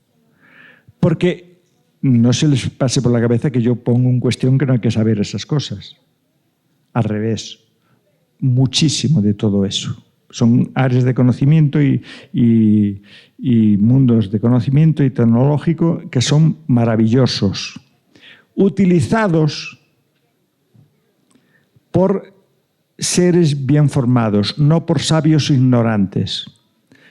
Porque no se les pase por la cabeza que yo pongo en cuestión que no hay que saber esas cosas. Al revés. Muchísimo de todo eso. Son áreas de conocimiento y mundos de conocimiento y tecnológico que son maravillosos, utilizados por seres bien formados, no por sabios ignorantes.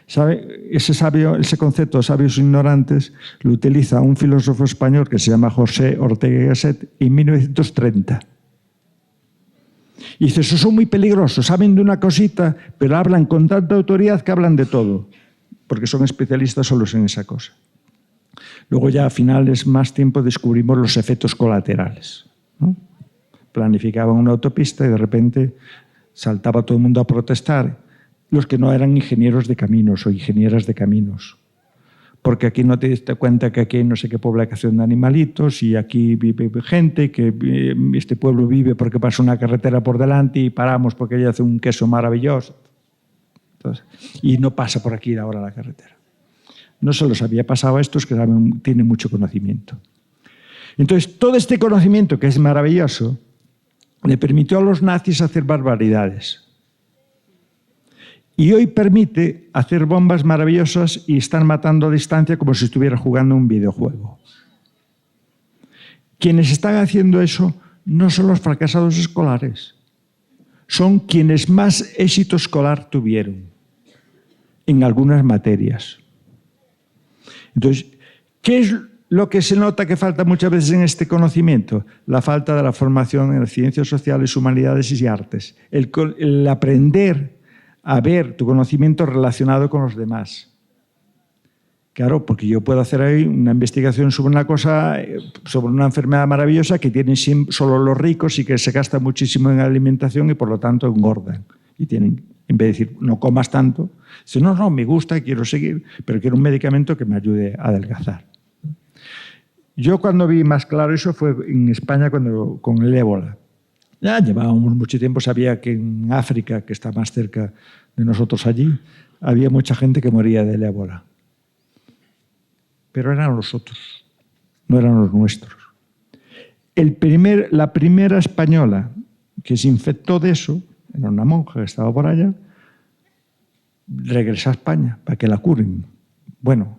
¿Sabe? Ese concepto de sabios ignorantes lo utiliza un filósofo español que se llama José Ortega y Gasset en 1930. Y dice, esos son muy peligrosos, saben de una cosita, pero hablan con tanta autoridad que hablan de todo, porque son especialistas solos en esa cosa. Luego ya a finales, más tiempo, descubrimos los efectos colaterales, ¿no? Planificaban una autopista y de repente saltaba todo el mundo a protestar, los que no eran ingenieros de caminos o ingenieras de caminos. Porque aquí no te diste cuenta que aquí hay no sé qué población de animalitos y aquí vive gente, que este pueblo vive porque pasa una carretera por delante y paramos porque ella hace un queso maravilloso. Entonces, y no pasa por aquí ahora la carretera. No se los había pasado a estos que tienen mucho conocimiento. Entonces, todo este conocimiento, que es maravilloso, le permitió a los nazis hacer barbaridades. Y hoy permite hacer bombas maravillosas y están matando a distancia como si estuviera jugando un videojuego. Quienes están haciendo eso no son los fracasados escolares. son quienes más éxito escolar tuvieron en algunas materias. Entonces, ¿qué es lo que se nota que falta muchas veces en este conocimiento? La falta de la formación en las ciencias sociales, humanidades y artes. El aprender a ver tu conocimiento relacionado con los demás. Claro, porque yo puedo hacer ahí una investigación sobre una cosa, sobre una enfermedad maravillosa que tienen solo los ricos y que se gasta muchísimo en alimentación y por lo tanto engordan. Y tienen, en vez de decir, no comas tanto, dicen, no, me gusta, quiero seguir, pero quiero un medicamento que me ayude a adelgazar. Yo cuando vi más claro eso fue en España con el ébola. Ya llevábamos mucho tiempo, sabía que en África, que está más cerca de nosotros allí, había mucha gente que moría del ébola. Pero eran los otros, no eran los nuestros. La primera española que se infectó de eso, era una monja que estaba por allá, regresó a España para que la curen. Bueno,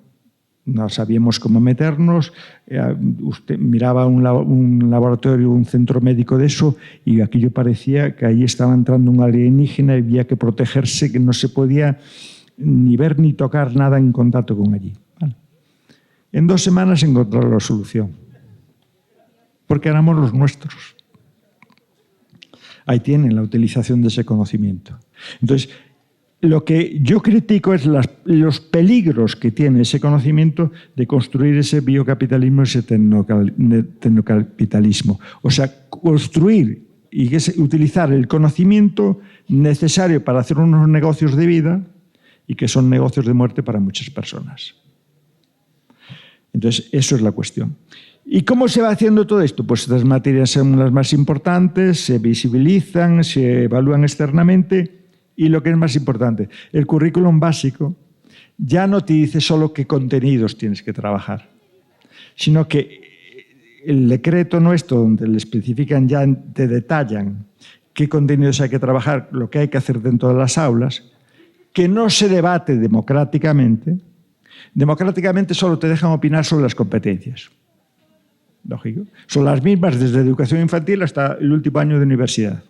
no sabíamos cómo meternos, usted miraba un laboratorio, un centro médico de eso, y aquello parecía que ahí estaba entrando un alienígena y había que protegerse, que no se podía ni ver ni tocar nada en contacto con allí. Vale. En 2 semanas encontraron la solución, porque éramos los nuestros. Ahí tienen la utilización de ese conocimiento. Entonces, lo que yo critico es los peligros que tiene ese conocimiento de construir ese biocapitalismo, ese tecnocapitalismo. O sea, construir y utilizar el conocimiento necesario para hacer unos negocios de vida y que son negocios de muerte para muchas personas. Entonces, eso es la cuestión. ¿Y cómo se va haciendo todo esto? Pues estas materias son las más importantes, se visibilizan, se evalúan externamente. Y lo que es más importante, el currículum básico ya no te dice solo qué contenidos tienes que trabajar, sino que el decreto nuestro, donde le especifican, ya te detallan qué contenidos hay que trabajar, lo que hay que hacer dentro de las aulas, que no se debate democráticamente. Democráticamente solo te dejan opinar sobre las competencias. Lógico. Son las mismas desde educación infantil hasta el último año de universidad.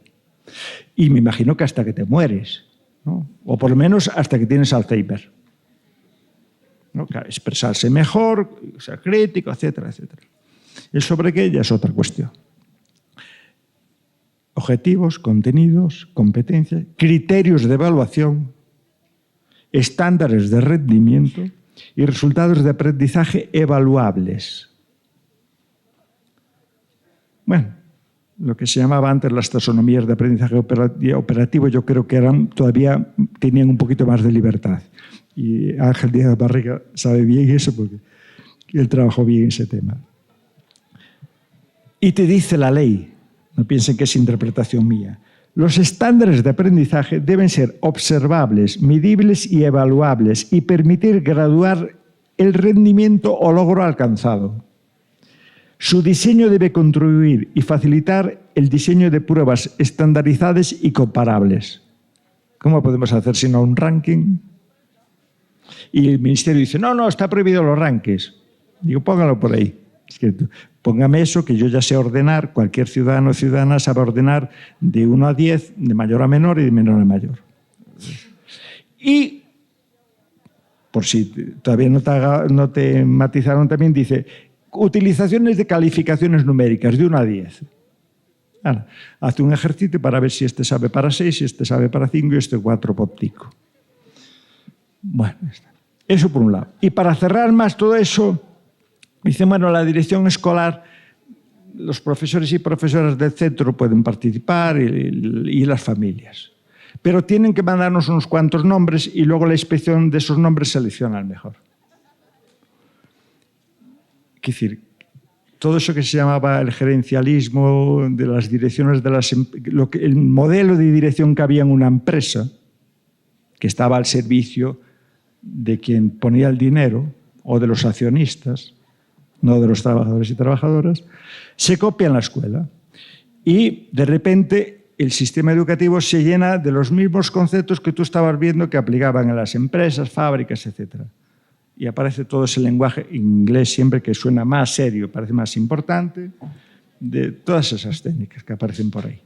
Y me imagino que hasta que te mueres, ¿no? O por lo menos hasta que tienes Alzheimer, ¿no? Claro, expresarse mejor, ser crítico, etcétera, etcétera. ¿El sobre qué? Ya es otra cuestión. Objetivos, contenidos, competencias, criterios de evaluación, estándares de rendimiento y resultados de aprendizaje evaluables. Bueno, lo que se llamaba antes las taxonomías de aprendizaje operativo, yo creo que todavía tenían un poquito más de libertad. Y Ángel Díaz Barriga sabe bien eso porque él trabajó bien ese tema. Y te dice la ley, no piensen que es interpretación mía, los estándares de aprendizaje deben ser observables, medibles y evaluables y permitir graduar el rendimiento o logro alcanzado. Su diseño debe contribuir y facilitar el diseño de pruebas estandarizadas y comparables. ¿Cómo podemos hacer sino un ranking? Y el ministerio dice, no, está prohibido los rankings. Digo, póngalo por ahí. Póngame eso, que yo ya sé ordenar, cualquier ciudadano o ciudadana sabe ordenar de 1 a 10, de mayor a menor y de menor a mayor. Y, por si todavía no te matizaron también, dice, utilizaciones de calificaciones numéricas de 1 a 10. Ahora, hace un ejercicio para ver si este sabe para 6, si este sabe para 5 y este 4 óptico. Bueno, eso por un lado. Y para cerrar más todo eso, dicen, bueno, la dirección escolar, los profesores y profesoras del centro pueden participar y las familias. Pero tienen que mandarnos unos cuantos nombres y luego la inspección de esos nombres selecciona el mejor. Es decir, todo eso que se llamaba el gerencialismo de las direcciones de el modelo de dirección que había en una empresa que estaba al servicio de quien ponía el dinero o de los accionistas, no de los trabajadores y trabajadoras, se copia en la escuela. Y de repente el sistema educativo se llena de los mismos conceptos que tú estabas viendo que aplicaban en las empresas, fábricas, etcétera. Y aparece todo ese lenguaje inglés siempre que suena más serio, parece más importante, de todas esas técnicas que aparecen por ahí.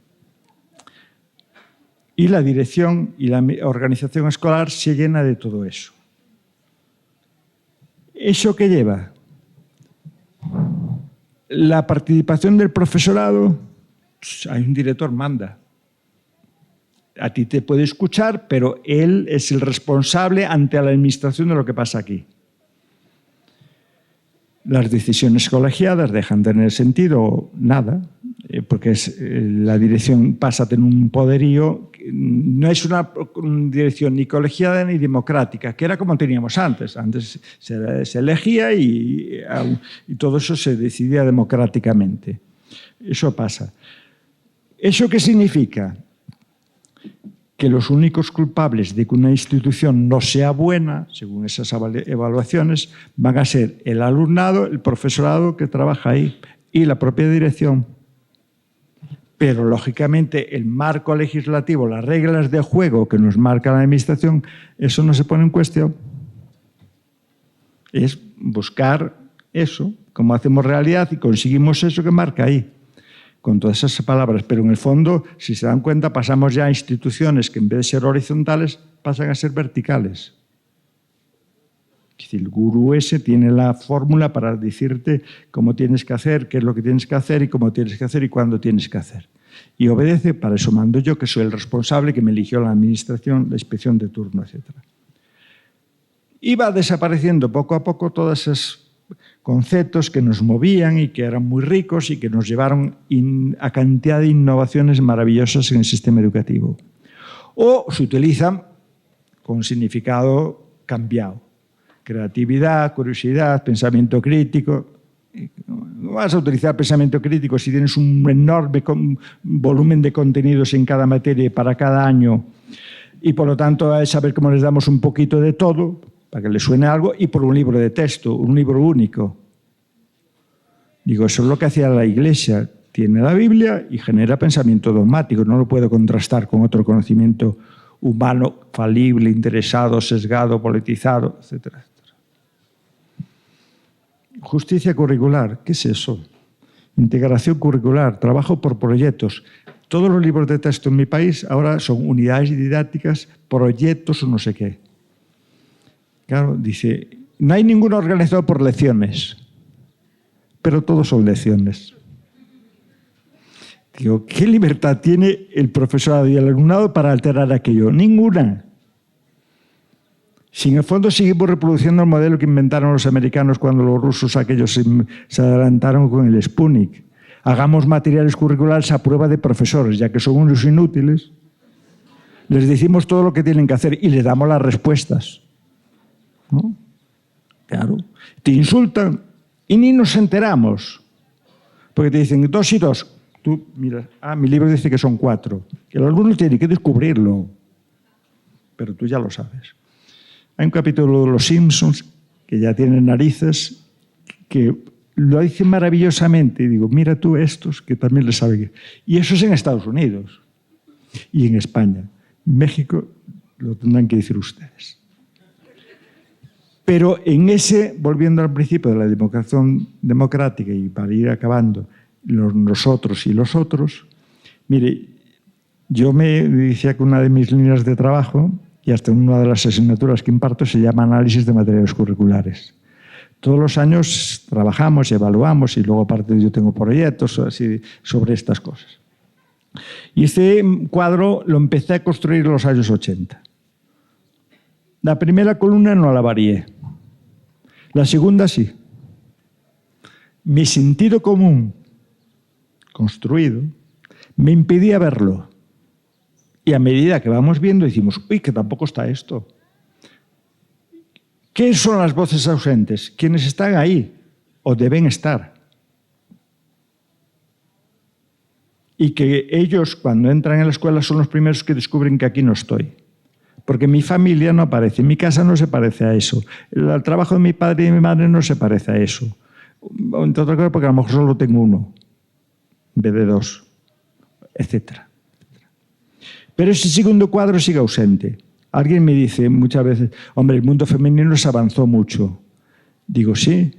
Y la dirección y la organización escolar se llena de todo eso. ¿Eso qué lleva? La participación del profesorado, pues hay un director, manda. A ti te puede escuchar, pero él es el responsable ante la administración de lo que pasa aquí. Las decisiones colegiadas dejan de tener sentido nada, porque la dirección pasa a tener un poderío. No es una dirección ni colegiada ni democrática, que era como teníamos antes. Antes se elegía y todo eso se decidía democráticamente. Eso pasa. ¿Eso qué significa? Que los únicos culpables de que una institución no sea buena, según esas evaluaciones, van a ser el alumnado, el profesorado que trabaja ahí y la propia dirección. Pero, lógicamente, el marco legislativo, las reglas de juego que nos marca la administración, eso no se pone en cuestión. Es buscar eso, cómo hacemos realidad y conseguimos eso que marca ahí, con todas esas palabras. Pero, en el fondo, si se dan cuenta, pasamos ya a instituciones que, en vez de ser horizontales, pasan a ser verticales. Es decir, el gurú ese tiene la fórmula para decirte cómo tienes que hacer, qué es lo que tienes que hacer y cómo tienes que hacer y cuándo tienes que hacer. Y obedece, para eso mando yo, que soy el responsable, que me eligió la administración, la inspección de turno, etc. Y va desapareciendo poco a poco todos esos conceptos que nos movían y que eran muy ricos y que nos llevaron a cantidad de innovaciones maravillosas en el sistema educativo. O se utilizan con significado cambiado. Creatividad, curiosidad, pensamiento crítico. No vas a utilizar pensamiento crítico si tienes un enorme volumen de contenidos en cada materia y para cada año, y por lo tanto hay que saber cómo les damos un poquito de todo para que les suene algo, y por un libro de texto, un libro único. Digo, eso es lo que hacía la Iglesia. Tiene la Biblia y genera pensamiento dogmático. No lo puedo contrastar con otro conocimiento humano, falible, interesado, sesgado, politizado, etcétera. Justicia curricular, ¿qué es eso? Integración curricular, trabajo por proyectos. Todos los libros de texto en mi país ahora son unidades didácticas, proyectos o no sé qué. Claro, dice, no hay ninguno organizado por lecciones, pero todos son lecciones. Digo, ¿qué libertad tiene el profesorado y el alumnado para alterar aquello? Ninguna. Si en el fondo seguimos reproduciendo el modelo que inventaron los americanos cuando los rusos aquellos se adelantaron con el Sputnik. Hagamos materiales curriculares a prueba de profesores, ya que son unos inútiles. Les decimos todo lo que tienen que hacer y les damos las respuestas. ¿No? Claro. Te insultan y ni nos enteramos. Porque te dicen 2 y 2. Tú miras, mi libro dice que son 4. Que el alumno tiene que descubrirlo. Pero tú ya lo sabes. Hay un capítulo de Los Simpsons que ya tienen narices, que lo dice maravillosamente. Y digo, mira tú estos que también les saben. Y eso es en Estados Unidos y en España. En México lo tendrán que decir ustedes. Pero en ese, volviendo al principio de la democracia democrática y para ir acabando, nosotros y los otros, mire, yo me decía que una de mis líneas de trabajo, y hasta una de las asignaturas que imparto, se llama análisis de materiales curriculares. Todos los años trabajamos y evaluamos y luego aparte yo tengo proyectos así, sobre estas cosas. Y este cuadro lo empecé a construir en los años 80. La primera columna no la varié. La segunda sí. Mi sentido común construido me impedía verlo. Y a medida que vamos viendo decimos, uy, que tampoco está esto. ¿Qué son las voces ausentes? ¿Quiénes están ahí o deben estar? Y que ellos, cuando entran en la escuela, son los primeros que descubren que aquí no estoy. Porque mi familia no aparece, mi casa no se parece a eso, el trabajo de mi padre y de mi madre no se parece a eso. Entre otras cosas, porque a lo mejor solo tengo uno, en vez de 2, etc. Pero ese segundo cuadro sigue ausente. Alguien me dice muchas veces, hombre, el mundo femenino se avanzó mucho. Digo, sí.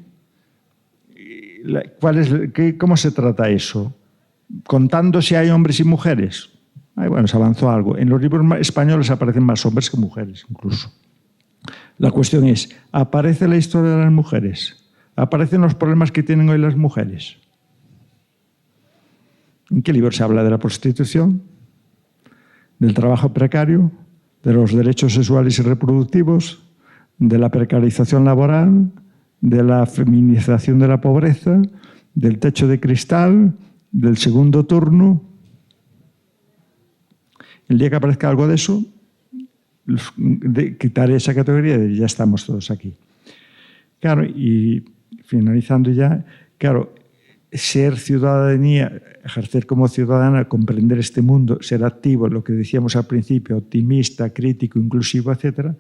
¿Cómo se trata eso? ¿Contando si hay hombres y mujeres? Bueno, se avanzó algo. En los libros españoles aparecen más hombres que mujeres, incluso. La cuestión es, ¿aparece la historia de las mujeres? ¿Aparecen los problemas que tienen hoy las mujeres? ¿En qué libro se habla de la prostitución? ¿Del trabajo precario? ¿De los derechos sexuales y reproductivos? ¿De la precarización laboral? ¿De la feminización de la pobreza? ¿Del techo de cristal? ¿Del segundo turno? El día que aparezca algo de eso, quitaré esa categoría y ya estamos todos aquí. Claro, y finalizando ya, claro, ser ciudadanía, ejercer como ciudadana, comprender este mundo, ser activo, lo que decíamos al principio, optimista, crítico, inclusivo, etcétera,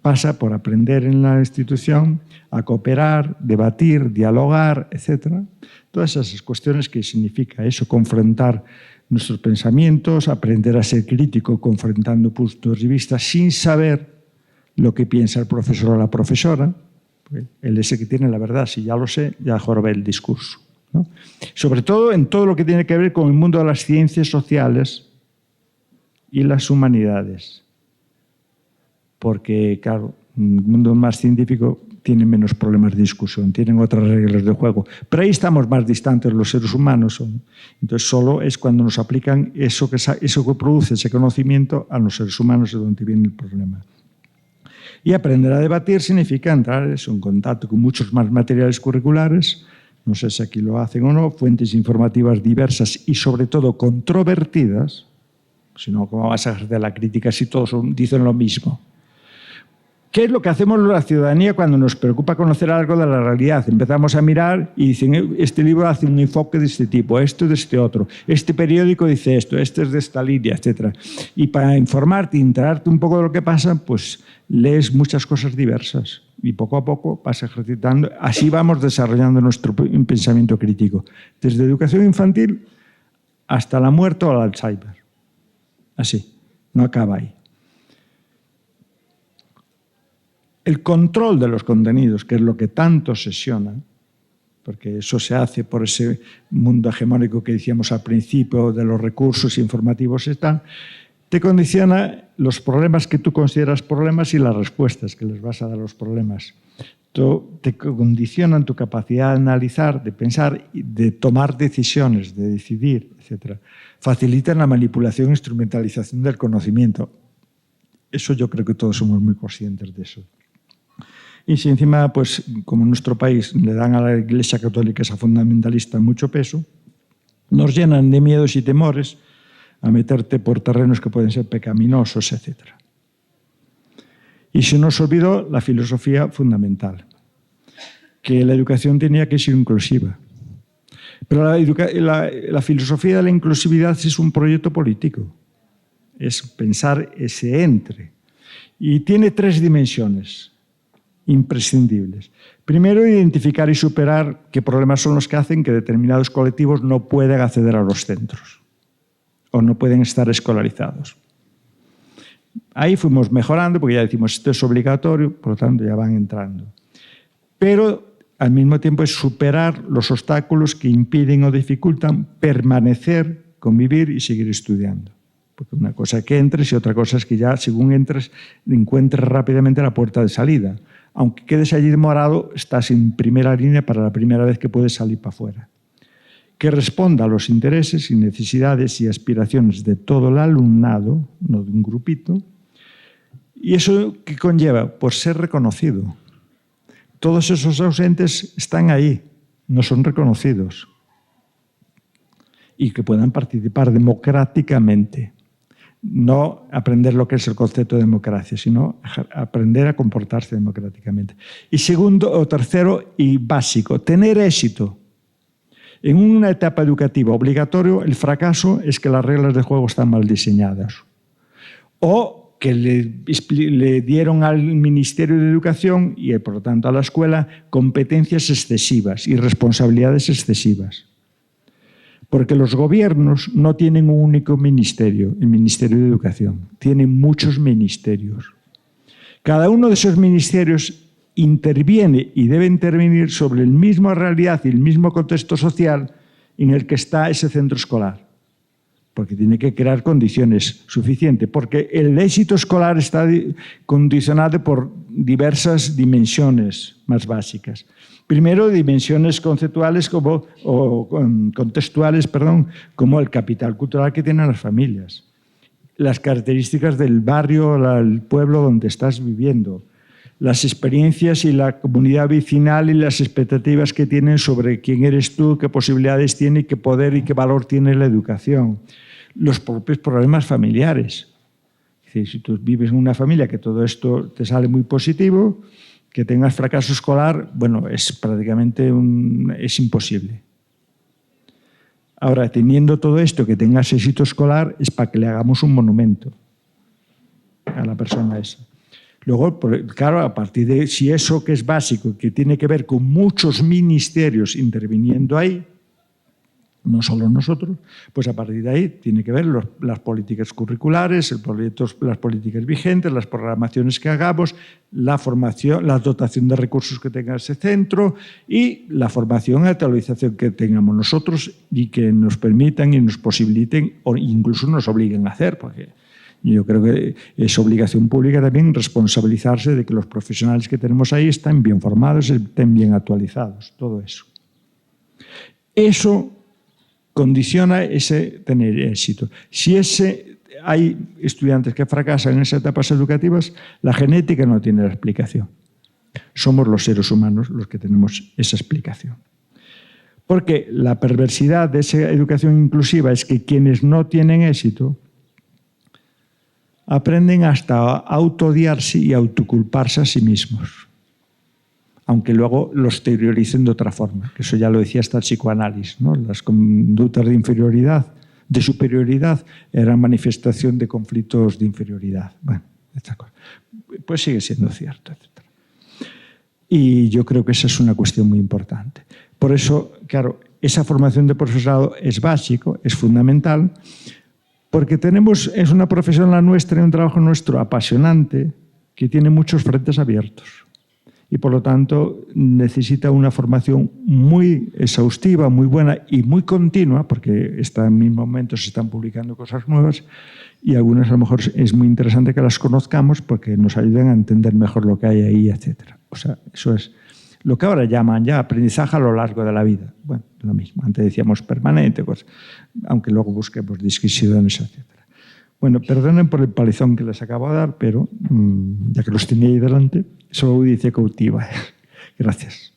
pasa por aprender en la institución a cooperar, debatir, dialogar, etcétera. Todas esas cuestiones que significa eso, confrontar nuestros pensamientos, aprender a ser crítico confrontando puntos de vista sin saber lo que piensa el profesor o la profesora. Él es el que tiene la verdad, si ya lo sé, ya jorobé el discurso, ¿no? Sobre todo en todo lo que tiene que ver con el mundo de las ciencias sociales y las humanidades. Porque, claro, el mundo más científico tiene menos problemas de discusión, tienen otras reglas de juego. Pero ahí estamos más distantes los seres humanos. Entonces, solo es cuando nos aplican eso que produce ese conocimiento a los seres humanos de donde viene el problema. Y aprender a debatir significa entrar en contacto con muchos más materiales curriculares, no sé si aquí lo hacen o no, fuentes informativas diversas y sobre todo controvertidas, si no, ¿cómo vas a ejercer la crítica si todos dicen lo mismo? ¿Qué es lo que hacemos la ciudadanía cuando nos preocupa conocer algo de la realidad? Empezamos a mirar y dicen, este libro hace un enfoque de este tipo, esto de este otro, este periódico dice esto, este es de esta línea, etc. Y para informarte y enterarte un poco de lo que pasa, pues lees muchas cosas diversas y poco a poco vas ejercitando. Así vamos desarrollando nuestro pensamiento crítico, desde educación infantil hasta la muerte o el Alzheimer. Así, no acaba ahí. El control de los contenidos, que es lo que tanto obsesiona, porque eso se hace por ese mundo hegemónico que decíamos al principio, de los recursos informativos y tal, te condiciona los problemas que tú consideras problemas y las respuestas que les vas a dar a los problemas. Te condicionan tu capacidad de analizar, de pensar, de tomar decisiones, de decidir, etc. Facilitan la manipulación e instrumentalización del conocimiento. Eso yo creo que todos somos muy conscientes de eso. Y si encima, pues, como en nuestro país le dan a la Iglesia Católica esa fundamentalista mucho peso, nos llenan de miedos y temores a meterte por terrenos que pueden ser pecaminosos, etc. Y se nos olvidó la filosofía fundamental, que la educación tenía que ser inclusiva. Pero la filosofía de la inclusividad es un proyecto político, es pensar ese entre. Y tiene 3 dimensiones imprescindibles. Primero, identificar y superar qué problemas son los que hacen que determinados colectivos no puedan acceder a los centros o no pueden estar escolarizados. Ahí fuimos mejorando porque ya decimos esto es obligatorio, por lo tanto ya van entrando. Pero al mismo tiempo es superar los obstáculos que impiden o dificultan permanecer, convivir y seguir estudiando. Porque una cosa es que entres y otra cosa es que ya, según entres, encuentres rápidamente la puerta de salida. Aunque quedes allí demorado, estás en primera línea para la primera vez que puedes salir para afuera. Que responda a los intereses y necesidades y aspiraciones de todo el alumnado, no de un grupito. ¿Y eso qué conlleva? Pues ser reconocido. Todos esos ausentes están ahí, no son reconocidos. Y que puedan participar democráticamente. No aprender lo que es el concepto de democracia, sino aprender a comportarse democráticamente. Y segundo o tercero y básico, tener éxito. En una etapa educativa obligatoria, el fracaso es que las reglas de juego están mal diseñadas. O que le dieron al Ministerio de Educación y, por lo tanto, a la escuela competencias excesivas y responsabilidades excesivas. Porque los gobiernos no tienen un único ministerio, el Ministerio de Educación. Tienen muchos ministerios. Cada uno de esos ministerios interviene y debe intervenir sobre la misma realidad y el mismo contexto social en el que está ese centro escolar. porque tiene que crear condiciones suficientes, porque el éxito escolar está condicionado por diversas dimensiones más básicas. Primero, dimensiones conceptuales o contextuales, como el capital cultural que tienen las familias, las características del barrio, el pueblo donde estás viviendo, las experiencias y la comunidad vecinal y las expectativas que tienen sobre quién eres tú, qué posibilidades tiene, qué poder y qué valor tiene la educación. Los propios problemas familiares. Es decir, si tú vives en una familia que todo esto te sale muy positivo, que tengas fracaso escolar, bueno, es prácticamente es imposible. Ahora, teniendo todo esto, que tengas éxito escolar, es para que le hagamos un monumento a la persona esa. Luego, claro, a partir de si eso que es básico, que tiene que ver con muchos ministerios interviniendo ahí, no solo nosotros, pues a partir de ahí tiene que ver las políticas curriculares, las políticas vigentes, las programaciones que hagamos, la formación, la dotación de recursos que tenga ese centro y la formación y actualización que tengamos nosotros y que nos permitan y nos posibiliten o incluso nos obliguen a hacer, porque yo creo que es obligación pública también responsabilizarse de que los profesionales que tenemos ahí estén bien formados, estén bien actualizados, todo eso. Eso condiciona ese tener éxito. Si hay estudiantes que fracasan en esas etapas educativas, la genética no tiene la explicación. Somos los seres humanos los que tenemos esa explicación. Porque la perversidad de esa educación inclusiva es que quienes no tienen éxito aprenden hasta a autoodiarse y autoculparse a sí mismos, aunque luego los exterioricen de otra forma, que eso ya lo decía hasta el psicoanálisis, ¿no? Las conductas de inferioridad, de superioridad, eran manifestación de conflictos de inferioridad. Bueno, esta cosa. Pues sigue siendo cierto, etc. Y yo creo que esa es una cuestión muy importante. Por eso, claro, esa formación de profesorado es básico, es fundamental, porque es una profesión la nuestra, un trabajo nuestro apasionante, que tiene muchos frentes abiertos. Y por lo tanto necesita una formación muy exhaustiva, muy buena y muy continua, porque en mis momentos se están publicando cosas nuevas y algunas a lo mejor es muy interesante que las conozcamos porque nos ayudan a entender mejor lo que hay ahí, etc. O sea, eso es lo que ahora llaman ya aprendizaje a lo largo de la vida. Bueno, lo mismo, antes decíamos permanente, pues, aunque luego busquemos disquisiciones, etc. Bueno, perdonen por el palizón que les acabo de dar, pero ya que los tenía ahí delante, solo dice cautiva. Gracias.